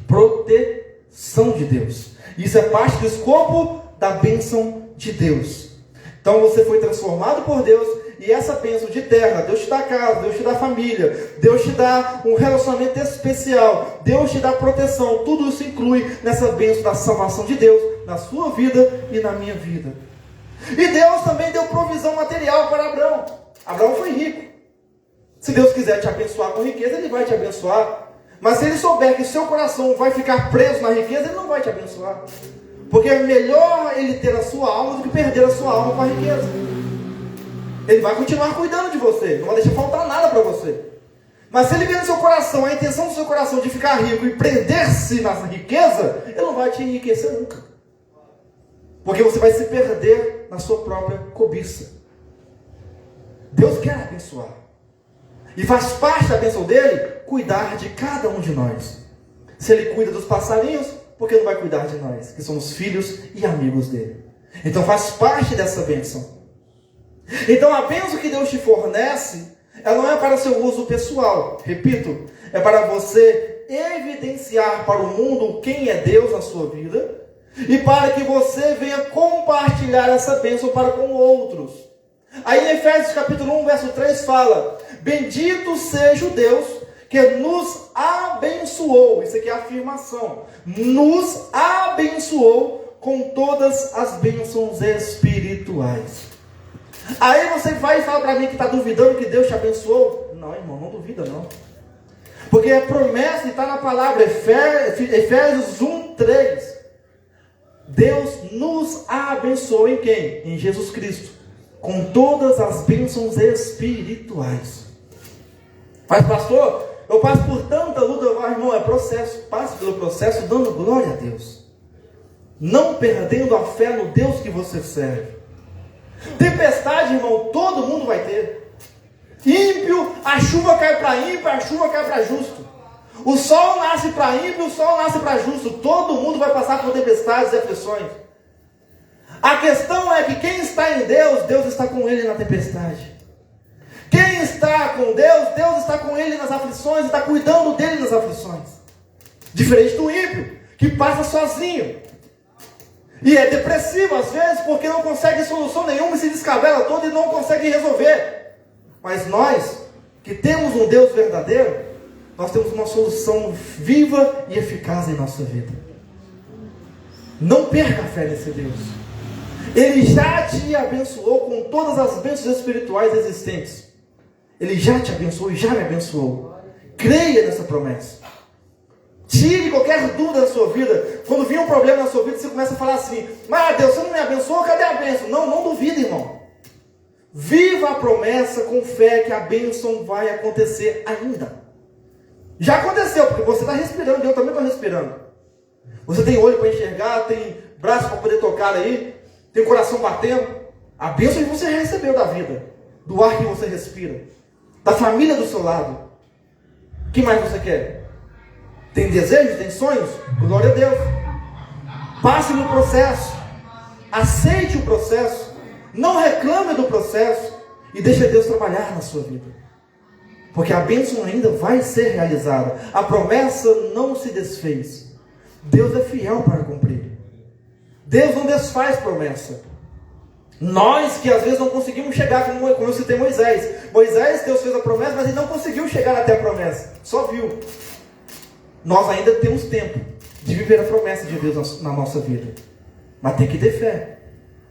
S1: proteção de Deus. Isso é parte do escopo da bênção de Deus. Então você foi transformado por Deus, e essa bênção de terra, Deus te dá casa, Deus te dá família, Deus te dá um relacionamento especial, Deus te dá proteção. Tudo isso inclui nessa bênção da salvação de Deus, na sua vida e na minha vida. E Deus também deu provisão material para Abraão. Abraão foi rico. Se Deus quiser te abençoar com riqueza, Ele vai te abençoar. Mas se Ele souber que seu coração vai ficar preso na riqueza, Ele não vai te abençoar. Porque é melhor Ele ter a sua alma do que perder a sua alma com a riqueza. Ele vai continuar cuidando de você, não vai deixar faltar nada para você. Mas se Ele vê no seu coração, a intenção do seu coração de ficar rico e prender-se na riqueza, Ele não vai te enriquecer nunca. Porque você vai se perder na sua própria cobiça. Deus quer abençoar. E faz parte da bênção dele cuidar de cada um de nós. Se Ele cuida dos passarinhos, por que não vai cuidar de nós, que somos filhos e amigos dele? Então faz parte dessa bênção. Então a bênção que Deus te fornece, ela não é para seu uso pessoal. Repito, é para você evidenciar para o mundo quem é Deus na sua vida, e para que você venha compartilhar essa bênção para com outros. Aí em Efésios capítulo 1, verso 3 fala: bendito seja o Deus que nos abençoou. Isso aqui é a afirmação. Nos abençoou com todas as bênçãos espirituais. Aí você vai e fala para mim que está duvidando que Deus te abençoou. Não, irmão, não duvida não. Porque a promessa está na palavra, Efésios 1, 3. Deus nos abençoou em quem? Em Jesus Cristo. Com todas as bênçãos espirituais. Mas pastor, eu passo por tanta luta, irmão, é processo. Passe pelo processo dando glória a Deus. Não perdendo a fé no Deus que você serve. Tempestade, irmão, todo mundo vai ter. Ímpio, a chuva cai para ímpio, a chuva cai para justo. O sol nasce para ímpio, o sol nasce para justo. Todo mundo vai passar por tempestades e aflições. A questão é que quem está em Deus, Deus está com ele na tempestade. Quem está com Deus, Deus está com ele nas aflições, está cuidando dele nas aflições. Diferente do ímpio, que passa sozinho. E é depressivo às vezes, porque não consegue solução nenhuma e se descabela todo e não consegue resolver. Mas nós, que temos um Deus verdadeiro, nós temos uma solução viva e eficaz em nossa vida. Não perca a fé nesse Deus. Ele já te abençoou com todas as bênçãos espirituais existentes. Ele já te abençoou e já me abençoou. Creia nessa promessa. Tire qualquer dúvida da sua vida. Quando vir um problema na sua vida, você começa a falar assim: mas Deus, você não me abençoou? Cadê a bênção? Não duvide, irmão. Viva a promessa com fé que a bênção vai acontecer ainda. Já aconteceu, porque você está respirando, eu também estou respirando. Você tem olho para enxergar, tem braço para poder tocar aí, tem coração batendo. A bênção que você recebeu da vida, do ar que você respira, da família do seu lado. O que mais você quer? Tem desejos, tem sonhos? Glória a Deus. Passe no processo. Aceite o processo. Não reclame do processo. E deixe Deus trabalhar na sua vida. Porque a bênção ainda vai ser realizada. A promessa não se desfez. Deus é fiel para cumprir. Deus não desfaz promessa. Nós que às vezes não conseguimos chegar, como eu citei Moisés. Moisés, Deus fez a promessa, mas ele não conseguiu chegar até a promessa. Só viu. Nós ainda temos tempo de viver a promessa de Deus na nossa vida. Mas tem que ter fé.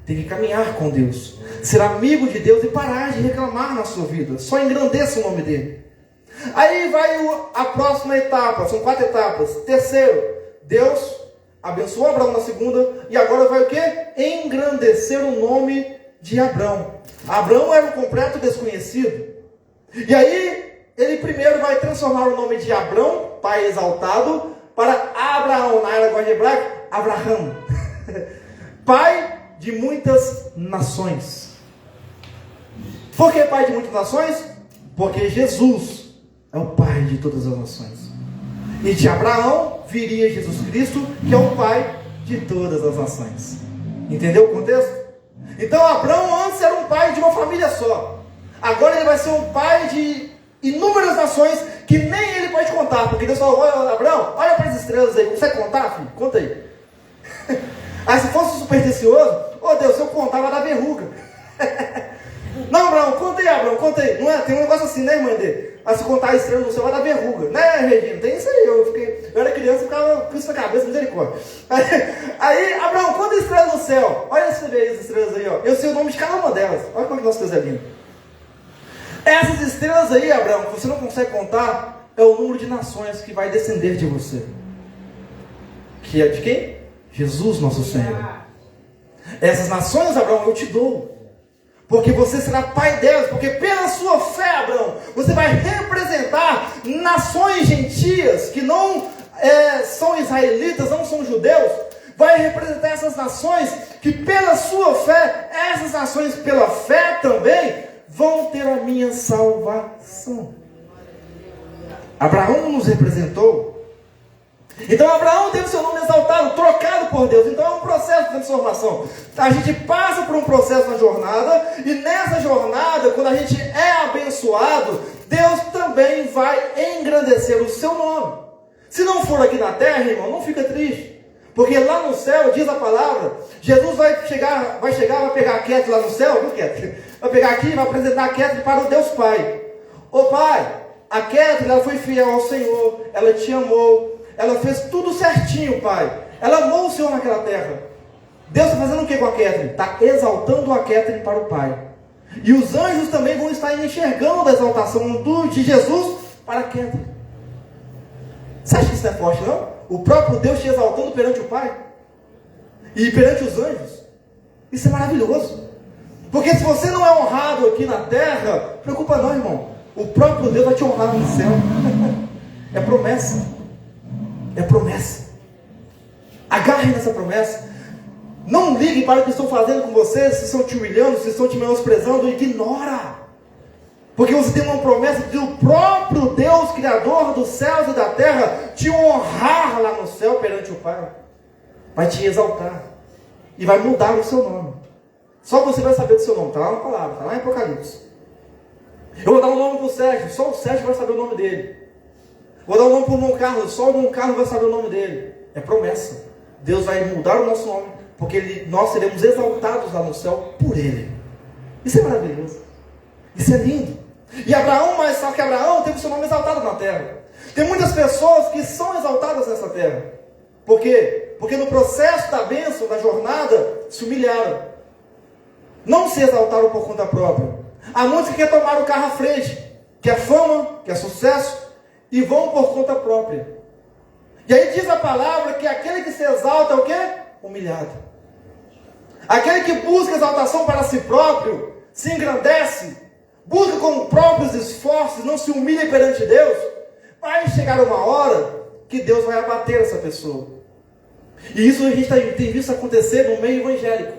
S1: Tem que caminhar com Deus. Ser amigo de Deus e parar de reclamar na sua vida. Só engrandeça o nome dele. Aí vai a próxima etapa. São 4 etapas. Terceiro, Deus abençoou Abraão na segunda. E agora vai o quê? Engrandecer o nome de Abraão. Abraão era um completo desconhecido. E aí ele primeiro vai transformar o nome de Abrão, pai exaltado, para Abraão, na era hebraica, Abraham. Pai de muitas nações. Por que pai de muitas nações? Porque Jesus é o pai de todas as nações. E de Abraão viria Jesus Cristo, que é o pai de todas as nações. Entendeu o contexto? Então Abraão antes era um pai de uma família só. Agora ele vai ser um pai de inúmeras nações que nem ele pode contar, porque Deus falou: olha, Abraão, olha para as estrelas aí, consegue contar, filho? Conta aí. Aí se fosse supersticioso, Deus, se eu contar vai dar verruga. Não, Abraão, conta aí, Abraão, conta aí. Não é? Tem um negócio assim, né, irmã dele? Aí se contar a estrela no céu vai dar verruga. Né, Regina? Tem isso aí. Eu era criança e ficava com isso na cabeça, misericórdia. Aí, Abraão, conta a estrela no céu. Olha você vê as estrelas aí, ó. Eu sei o nome de cada uma delas. Olha como é que nosso Deus é lindo. Essas estrelas aí, Abraão, que você não consegue contar, é o número de nações que vai descender de você. Que é de quem? Jesus, nosso Senhor. Essas nações, Abraão, eu te dou. Porque você será pai delas. Porque pela sua fé, Abraão, você vai representar nações gentias que não são israelitas, não são judeus. Vai representar essas nações que pela sua fé, essas nações pela fé também vão ter a minha salvação. Abraão nos representou. Então Abraão teve seu nome exaltado, trocado por Deus. Então é um processo de transformação. A gente passa por um processo na jornada. E nessa jornada, quando a gente é abençoado, Deus também vai engrandecer o seu nome. Se não for aqui na terra, irmão, não fica triste. Porque lá no céu, diz a palavra, Jesus vai pegar a Kétri lá no céu, viu, Kétri? Vai pegar aqui e vai apresentar a Kétri para o Deus Pai. Ô Pai, a Kétri, ela foi fiel ao Senhor, ela te amou, ela fez tudo certinho, Pai. Ela amou o Senhor naquela terra. Deus está fazendo o que com a Kétri? Está exaltando a Kétri para o Pai. E os anjos também vão estar enxergando a exaltação de Jesus para a Kétri. Você acha que isso não é forte, não? O próprio Deus te exaltando perante o Pai e perante os anjos. Isso é maravilhoso. Porque se você não é honrado aqui na terra, preocupa não, irmão. o próprio Deus vai te honrar no céu. É promessa. É promessa. Agarre nessa promessa. Não ligue para o que estão fazendo com você, se estão te humilhando, se estão te menosprezando, ignora. Porque você tem uma promessa de o próprio Deus, Criador dos céus e da terra, te honrar lá no céu perante o Pai. Vai te exaltar. E vai mudar o seu nome. Só você vai saber do seu nome. Está lá na palavra, está lá em Apocalipse. Eu vou dar um nome para o Sérgio. Só o Sérgio vai saber o nome dele. Vou dar um nome para o irmão Carlos. Só o irmão Carlos vai saber o nome dele. É promessa. Deus vai mudar o nosso nome. Porque nós seremos exaltados lá no céu por Ele. Isso é maravilhoso. Isso é lindo. E Abraão, mas só que Abraão teve o seu nome exaltado na terra. Tem muitas pessoas que são exaltadas nessa terra. Por quê? Porque no processo da bênção, da jornada, se humilharam. Não se exaltaram por conta própria. Há muitos que querem tomar o carro à frente, que é fama, que é sucesso, e vão por conta própria. E aí diz a palavra que aquele que se exalta é o quê? Humilhado. Aquele que busca exaltação para si próprio, se engrandece, busca com próprios esforços, não se humilha perante Deus, vai chegar uma hora que Deus vai abater essa pessoa. E isso a gente tem visto acontecer no meio evangélico.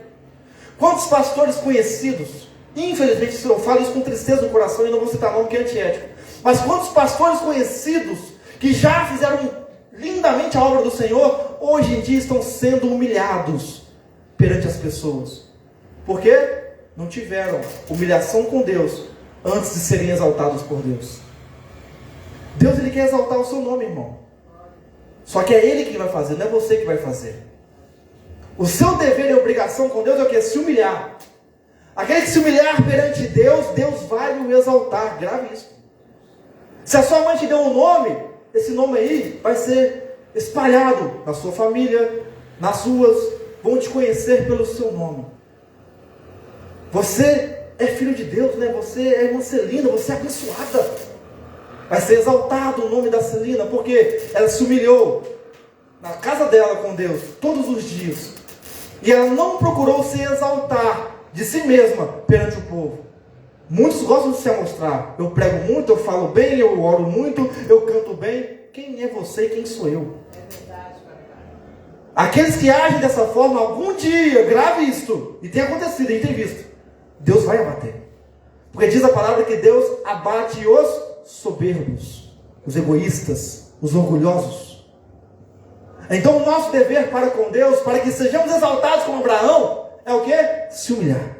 S1: Quantos pastores conhecidos, infelizmente eu falo isso com tristeza no coração e não vou citar nome que é antiético, mas quantos pastores conhecidos que já fizeram lindamente a obra do Senhor, hoje em dia estão sendo humilhados perante as pessoas. Por quê? Não tiveram humilhação com Deus antes de serem exaltados por Deus. Deus, Ele quer exaltar o seu nome, irmão. Só que é Ele que vai fazer, não é você que vai fazer. O seu dever e obrigação com Deus é o quê? Se humilhar. Aquele que se humilhar perante Deus, Deus vai o exaltar. Grave isso. Se a sua mãe te deu um nome, esse nome aí vai ser espalhado na sua família, nas ruas, vão te conhecer pelo seu nome. Você é filho de Deus, né? Você é irmã Celina, você é abençoada. Vai ser exaltado o nome da Celina, porque ela se humilhou na casa dela com Deus, todos os dias. E ela não procurou se exaltar de si mesma perante o povo. Muitos gostam de se amostrar. Eu prego muito, eu falo bem, eu oro muito, eu canto bem. Quem é você e quem sou eu? Aqueles que agem dessa forma, algum dia, grave isto, e tem acontecido, e tem visto, Deus vai abater. Porque diz a palavra que Deus abate os soberbos, os egoístas, os orgulhosos. Então o nosso dever para com Deus, para que sejamos exaltados como Abraão, é o quê? Se humilhar.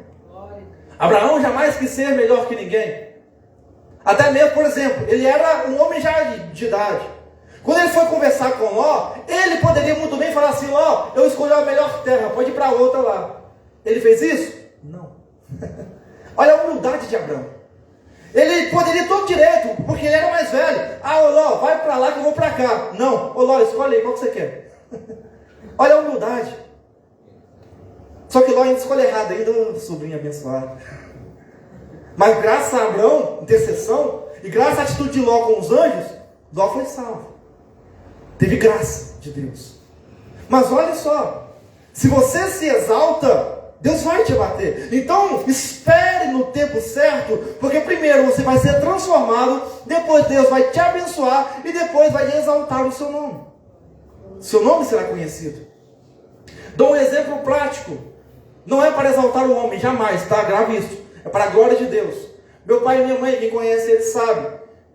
S1: Abraão jamais quis ser melhor que ninguém. Até mesmo, por exemplo, ele era um homem já de idade. Quando ele foi conversar com Ló, ele poderia muito bem falar assim: Ló, eu escolhi a melhor terra, pode ir para outra lá. Ele fez isso? Não. Olha a humildade de Abraão. Ele poderia todo direito, porque ele era mais velho. Ah, ô Ló, vai para lá que eu vou para cá. Não, ô Ló, escolhe aí, qual que você quer? Olha a humildade. Só que Ló ainda escolhe errado, ainda sobrinho abençoado. Mas graças a Abraão, intercessão, e graças à atitude de Ló com os anjos, Ló foi salvo. Teve graça de Deus. Mas olha só, se você se exalta, Deus vai te abater. Então, espere no tempo certo, porque primeiro você vai ser transformado, depois Deus vai te abençoar, e depois vai exaltar o seu nome. Seu nome será conhecido. Dou um exemplo prático. Não é para exaltar o homem, jamais, tá? Grave isso. É para a glória de Deus. Meu pai e minha mãe, quem conhece eles sabe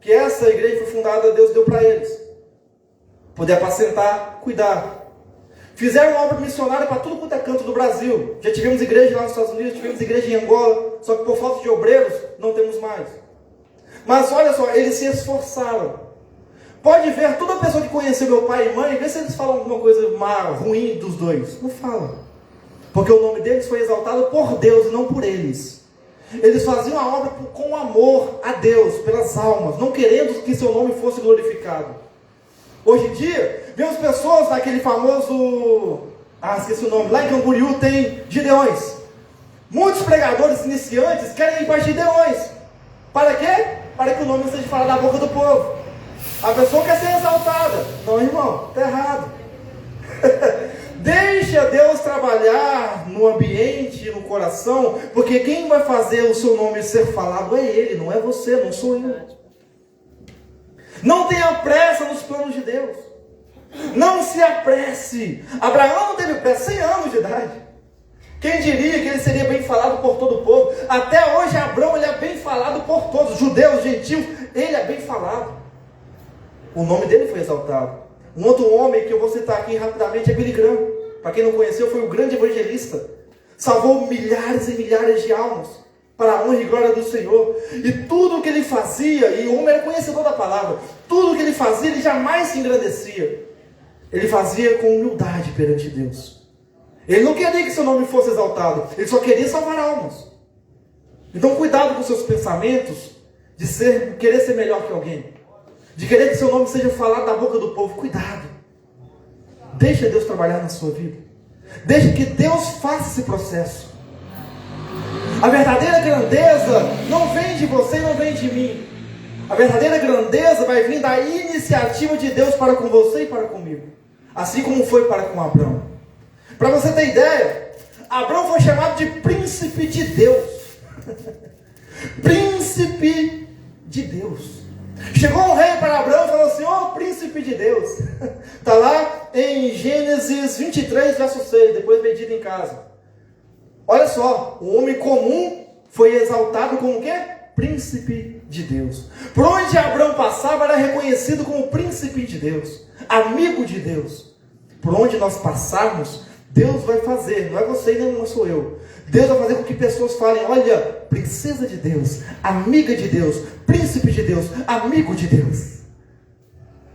S1: que essa igreja foi fundada, Deus deu para eles. Poder apacentar, cuidar. Fizeram obra missionária para tudo quanto é canto do Brasil. Já tivemos igreja lá nos Estados Unidos, tivemos igreja em Angola, só que por falta de obreiros, não temos mais. Mas olha só, eles se esforçaram. Pode ver, toda pessoa que conheceu meu pai e mãe, vê se eles falam alguma coisa má, ruim dos dois. Não falam. Porque o nome deles foi exaltado por Deus e não por eles. Eles faziam a obra com amor a Deus, pelas almas, não querendo que seu nome fosse glorificado. Hoje em dia, vemos pessoas naquele famoso, esqueci o nome, lá em Camboriú tem Gideões. Muitos pregadores iniciantes querem ir para Gideões. Para quê? Para que o nome seja falado da boca do povo. A pessoa quer ser exaltada. Não, irmão, está errado. Deixa Deus trabalhar no ambiente, no coração, porque quem vai fazer o seu nome ser falado é Ele, não é você, não sou eu. Não tenha pressa nos planos de Deus. Não se apresse. Abraão não teve pressa, 100 anos de idade. Quem diria que ele seria bem falado por todo o povo? Até hoje Abraão ele é bem falado por todos, judeus, gentios, ele é bem falado. O nome dele foi exaltado. Um outro homem que eu vou citar aqui rapidamente é Billy Graham. Para quem não conheceu, foi um grande evangelista. Salvou milhares e milhares de almas para a honra e glória do Senhor. E tudo que ele fazia, e o homem era conhecedor da palavra, tudo que ele fazia, ele jamais se engrandecia. Ele fazia com humildade perante Deus. Ele não queria que seu nome fosse exaltado, ele só queria salvar almas. Então cuidado com seus pensamentos de querer ser melhor que alguém, de querer que seu nome seja falado da boca do povo. Cuidado. Deixa Deus trabalhar na sua vida. Deixa que Deus faça esse processo. A verdadeira grandeza não vem de você e não vem de mim. A verdadeira grandeza vai vir da iniciativa de Deus para com você e para comigo. Assim como foi para com Abraão. Para você ter ideia, Abraão foi chamado de príncipe de Deus. Príncipe de Deus. Chegou um rei para Abraão e falou assim: ó, príncipe de Deus. Está lá em Gênesis 23, verso 6, depois medita em casa. Olha só, o homem comum foi exaltado como o quê? Príncipe de Deus. Por onde Abraão passava era reconhecido como príncipe de Deus, amigo de Deus. Por onde nós passarmos, Deus vai fazer, não é você e não sou eu. Deus vai fazer com que pessoas falem: olha, princesa de Deus, amiga de Deus, príncipe de Deus, amigo de Deus.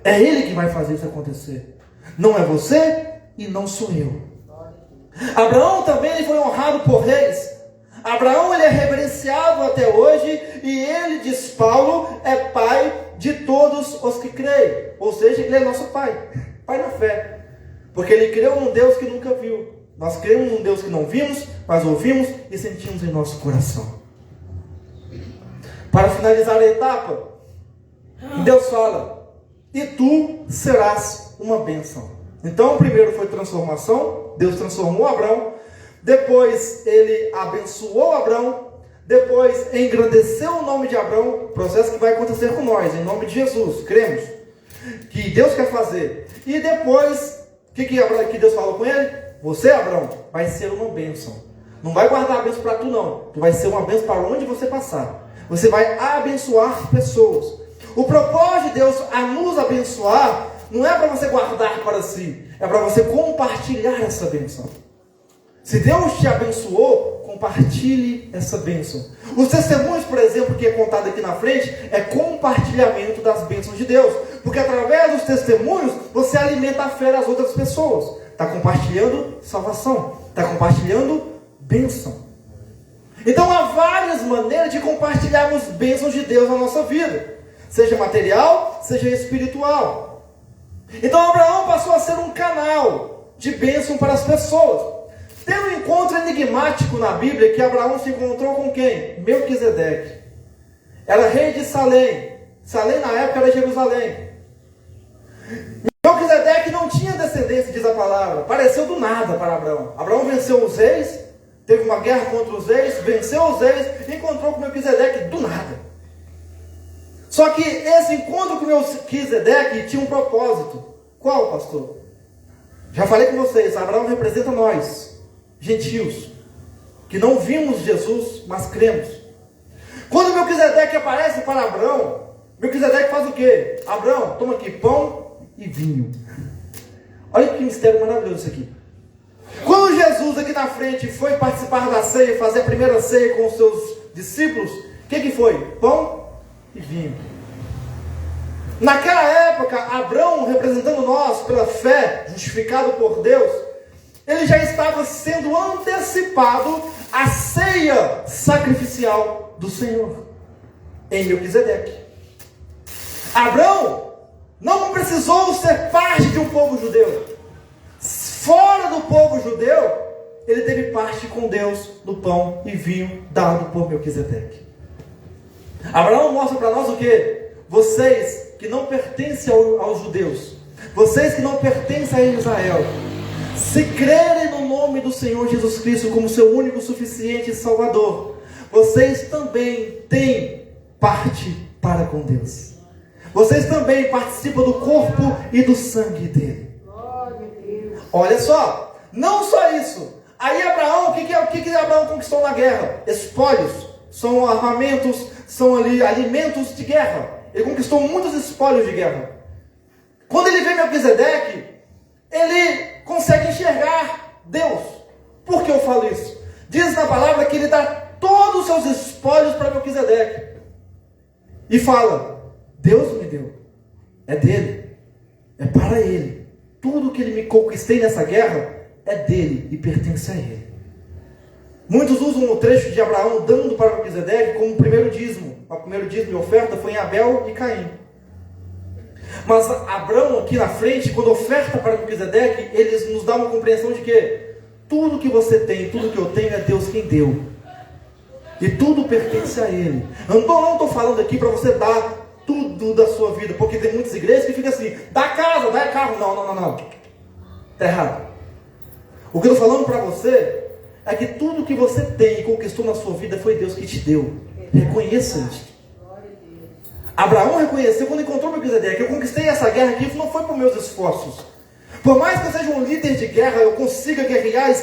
S1: É Ele que vai fazer isso acontecer. Não é você e não sou eu. Abraão também ele foi honrado por reis. Abraão ele é reverenciado até hoje. E ele, diz Paulo, é pai de todos os que creem. Ou seja, ele é nosso pai. Pai na fé. Porque ele creu num Deus que nunca viu. Nós cremos num Deus que não vimos, mas ouvimos e sentimos em nosso coração. Para finalizar a etapa, Deus fala: e tu serás uma bênção. Então, o primeiro foi transformação. Deus transformou Abraão. Depois, ele abençoou Abraão. Depois, engrandeceu o nome de Abraão. Processo que vai acontecer com nós, em nome de Jesus. Cremos que Deus quer fazer. E depois, o que Deus falou com ele? Você, Abraão, vai ser uma bênção. Não vai guardar a bênção para tu, não. Tu vai ser uma bênção para onde você passar. Você vai abençoar pessoas. O propósito de Deus a nos abençoar não é para você guardar para si, é para você compartilhar essa bênção. Se Deus te abençoou, compartilhe essa bênção. Os testemunhos, por exemplo, que é contado aqui na frente, é compartilhamento das bênçãos de Deus. Porque através dos testemunhos, você alimenta a fé das outras pessoas. Está compartilhando salvação, está compartilhando bênção. Então há várias maneiras de compartilharmos bênçãos de Deus na nossa vida. Seja material, seja espiritual. Então Abraão passou a ser um canal de bênção para as pessoas. Tem um encontro enigmático na Bíblia que Abraão se encontrou com quem? Melquisedeque. Era rei de Salém. Salém na época era Jerusalém. Melquisedeque não tinha descendência, diz a palavra. Apareceu do nada para Abraão. Abraão venceu os reis, teve uma guerra contra os reis, venceu os reis e encontrou com Melquisedeque do nada. Só que esse encontro com Melquisedeque tinha um propósito. Qual, pastor? Já falei com vocês, Abraão representa nós, gentios, que não vimos Jesus, mas cremos. Quando Melquisedeque aparece para Abraão, Melquisedeque faz o quê? Abraão, toma aqui pão e vinho. Olha que mistério maravilhoso isso aqui. Quando Jesus aqui na frente foi participar da ceia, fazer a primeira ceia com os seus discípulos, o que foi? Pão e vinho. Naquela época, Abraão, representando nós pela fé, justificado por Deus, ele já estava sendo antecipado à ceia sacrificial do Senhor, em Melquisedeque. Abraão não precisou ser parte de um povo judeu. Fora do povo judeu, ele teve parte com Deus no pão e vinho dado por Melquisedeque. Abraão mostra para nós o quê? Vocês que não pertencem aos judeus, vocês que não pertencem a Israel, se crerem no nome do Senhor Jesus Cristo como seu único, suficiente Salvador, vocês também têm parte para com Deus. vocês também participam do corpo e do sangue dele. Olha só, não só isso. Aí Abraão, o que Abraão conquistou na guerra? Espólios, são armamentos, são ali alimentos de guerra. Ele conquistou muitos espólios de guerra. Quando ele vê Melquisedeque, ele consegue enxergar Deus. Por que eu falo isso? Diz na palavra que ele dá todos os seus espólios para Melquisedeque. E fala, Deus me deu. É dele. É para ele. Tudo que ele me conquistei nessa guerra é dele e pertence a ele. Muitos usam o trecho de Abraão dando para Melquisedeque como o primeiro dízimo. O primeiro dízimo e oferta foi em Abel e Caim. Mas Abraão aqui na frente, quando oferta para Melquisedeque, eles nos dão uma compreensão de que tudo que você tem, tudo que eu tenho é Deus quem deu. E tudo pertence a ele. Eu não estou falando aqui para você dar tudo da sua vida, porque tem muitas igrejas que ficam assim, dá casa, dá carro. Não. Está errado. O que eu estou falando para você é que tudo que você tem e conquistou na sua vida foi Deus que te deu. Reconheça isso. Abraão reconheceu quando encontrou Melquisedeque, eu conquistei essa guerra aqui, isso não foi por meus esforços. Por mais que eu seja um líder de guerra, eu consiga guerrear,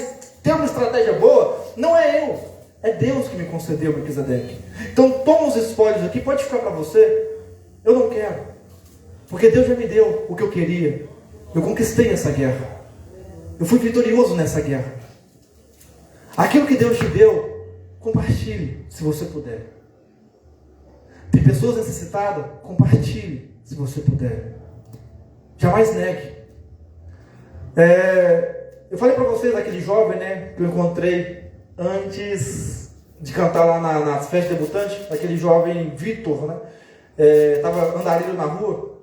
S1: ter uma estratégia boa, não é eu, é Deus que me concedeu Melquisedeque. Então toma os espólios aqui, pode ficar para você. Eu não quero, porque Deus já me deu o que eu queria. Eu conquistei essa guerra, eu fui vitorioso nessa guerra. Aquilo que Deus te deu, compartilhe, se você puder. Tem pessoas necessitadas, compartilhe, se você puder. Jamais negue. Eu falei para vocês daquele jovem, né, que eu encontrei antes de cantar lá na festa debutante, aquele jovem Vitor, né, estava andarilho na rua,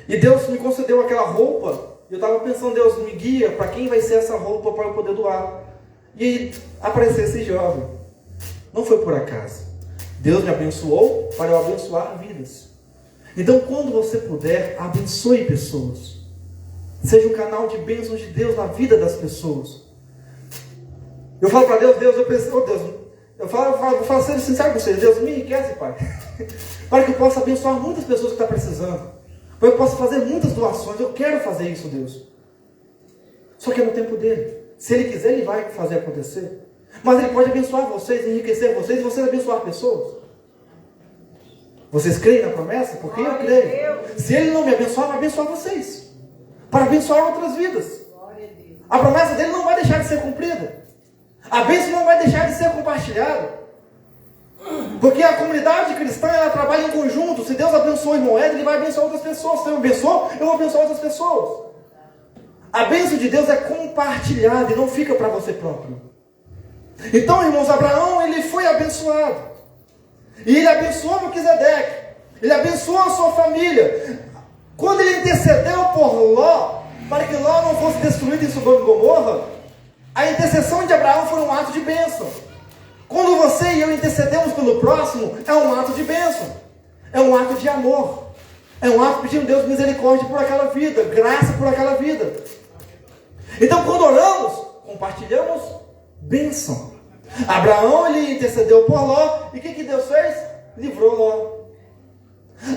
S1: e Deus me concedeu aquela roupa, e eu estava pensando, Deus me guia para quem vai ser essa roupa para eu poder doar. E aí apareceu esse jovem. Não foi por acaso. Deus me abençoou para eu abençoar vidas. Então, quando você puder, abençoe pessoas. Seja um canal de bênçãos de Deus na vida das pessoas. Eu falo para Deus, eu penso, Deus, eu falo sendo sincero com vocês, Deus, me enriquece, Pai. Para que eu possa abençoar muitas pessoas que estão precisando. Para que eu possa fazer muitas doações. Eu quero fazer isso, Deus. Só que é no tempo dele. Se ele quiser, ele vai fazer acontecer. Mas ele pode abençoar vocês, enriquecer vocês e vocês abençoar pessoas. Vocês creem na promessa? Porque eu creio. Se ele não me abençoar, vai abençoar vocês. Para abençoar outras vidas. A promessa dele não vai deixar de ser cumprida. A bênção não vai deixar de ser compartilhada. Porque a comunidade cristã, ela trabalha em conjunto. Se Deus abençoou o irmão Ed, ele vai abençoar outras pessoas. Se Deus abençoou, eu vou abençoar outras pessoas. A bênção de Deus é compartilhada e não fica para você próprio. Então, irmãos, Abraão, ele foi abençoado. E ele abençoou Melquisedeque. Ele abençoou a sua família. Quando ele intercedeu por Ló, para que Ló não fosse destruído em Sodoma e Gomorra, a intercessão de Abraão foi um ato de bênção. Quando você e eu intercedemos pelo próximo, é um ato de bênção. É um ato de amor. É um ato pedindo Deus misericórdia por aquela vida, graça por aquela vida. Então, quando oramos, compartilhamos bênção. Abraão, ele intercedeu por Ló, e o que Deus fez? Livrou Ló.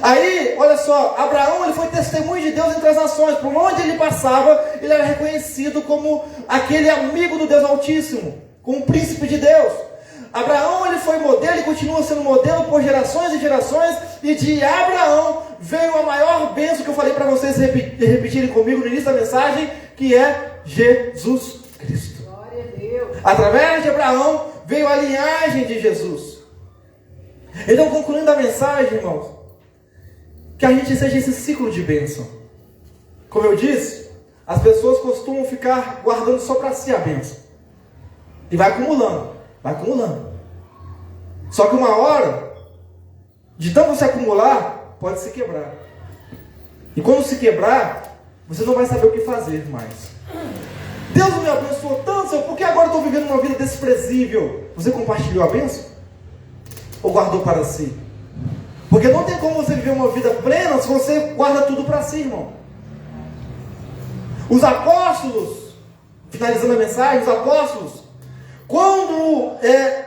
S1: Aí, olha só, Abraão, ele foi testemunho de Deus entre as nações. Por onde ele passava, ele era reconhecido como aquele amigo do Deus Altíssimo, como o príncipe de Deus. Abraão, ele foi modelo e continua sendo modelo por gerações e gerações, e de Abraão veio a maior bênção que eu falei para vocês repetirem comigo no início da mensagem, que é Jesus Cristo. Glória a Deus. Através de Abraão veio a linhagem de Jesus. Então, concluindo a mensagem, irmãos, que a gente seja esse ciclo de bênção. Como eu disse, as pessoas costumam ficar guardando só para si a bênção. E vai acumulando. Só que uma hora, de tanto se acumular, pode se quebrar. E quando se quebrar, você não vai saber o que fazer mais. Deus me abençoou tanto, Senhor, por que agora eu estou vivendo uma vida desprezível? Você compartilhou a bênção? Ou guardou para si? Porque não tem como você viver uma vida plena se você guarda tudo para si, irmão. Os apóstolos, finalizando a mensagem, os apóstolos, quando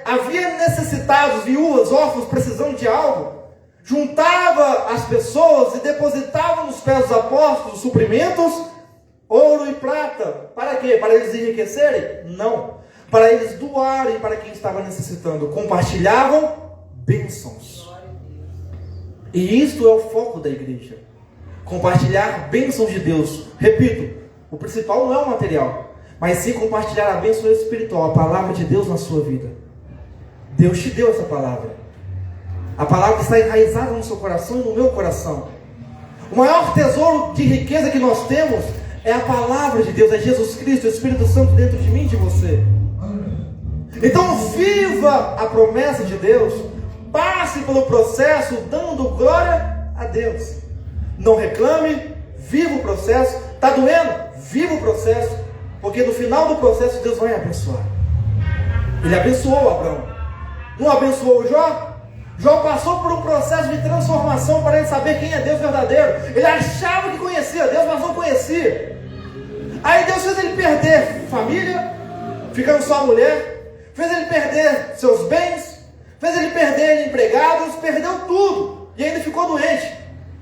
S1: havia necessitados, viúvas, órfãos, precisando de algo, juntava as pessoas e depositava nos pés dos apóstolos suprimentos, ouro e prata. Para quê? Para eles enriquecerem? Não. Para eles doarem para quem estava necessitando. Compartilhavam bênçãos. E isto é o foco da igreja. Compartilhar bênçãos de Deus. Repito, o principal não é o material, mas sim compartilhar a bênção espiritual, a palavra de Deus na sua vida. Deus te deu essa palavra. A palavra está enraizada no seu coração e no meu coração. O maior tesouro de riqueza que nós temos é a palavra de Deus, é Jesus Cristo, o Espírito Santo dentro de mim e de você. Então viva a promessa de Deus, passe pelo processo dando glória a Deus. Não reclame, viva o processo. Está doendo? Viva o processo, porque no final do processo Deus vai abençoar. Ele abençoou Abraão. Não abençoou o Jó? Jó passou por um processo de transformação para ele saber quem é Deus verdadeiro. Ele achava que conhecia Deus, mas não conhecia. Aí Deus fez ele perder família, ficando só a mulher, fez ele perder seus bens, fez ele perder empregados, perdeu tudo. E ainda ficou doente,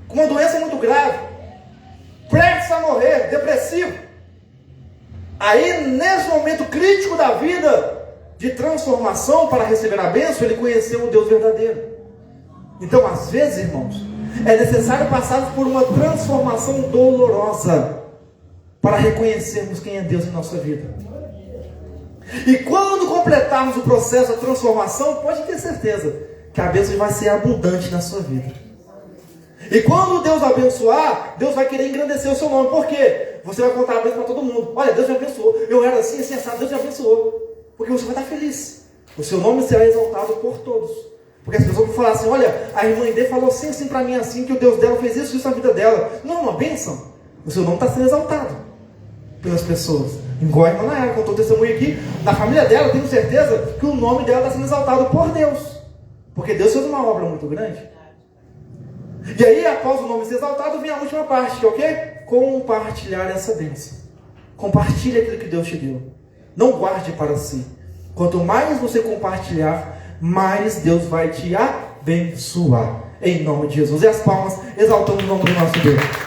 S1: com uma doença muito grave, prestes a morrer, depressivo. Aí nesse momento crítico da vida, de transformação para receber a bênção, ele conheceu o Deus verdadeiro. Então às vezes, irmãos, é necessário passar por uma transformação dolorosa para reconhecermos quem é Deus em nossa vida. E quando completarmos o processo da transformação, pode ter certeza que a bênção vai ser abundante na sua vida. E quando Deus abençoar, Deus vai querer engrandecer o seu nome. Por quê? Você vai contar a bênção para todo mundo. Olha, Deus me abençoou. Eu era assim, assim, assado. Deus me abençoou. Porque você vai estar feliz. O seu nome será exaltado por todos. Porque as pessoas vão falar assim, olha, a irmã dele falou assim, assim para mim, assim, que o Deus dela fez isso, isso na vida dela. Não, uma bênção. O seu nome está sendo exaltado pelas pessoas. Igual a irmã Nayara contou o testemunho aqui, da família dela, eu tenho certeza que o nome dela está sendo exaltado por Deus. Porque Deus fez uma obra muito grande. E aí, após o nome ser exaltado, vem a última parte, que é o quê? Compartilhar essa bênção. Compartilhe aquilo que Deus te deu. Não guarde para si. Quanto mais você compartilhar, mais Deus vai te abençoar. Em nome de Jesus. E as palmas, exaltando o nome do nosso Deus.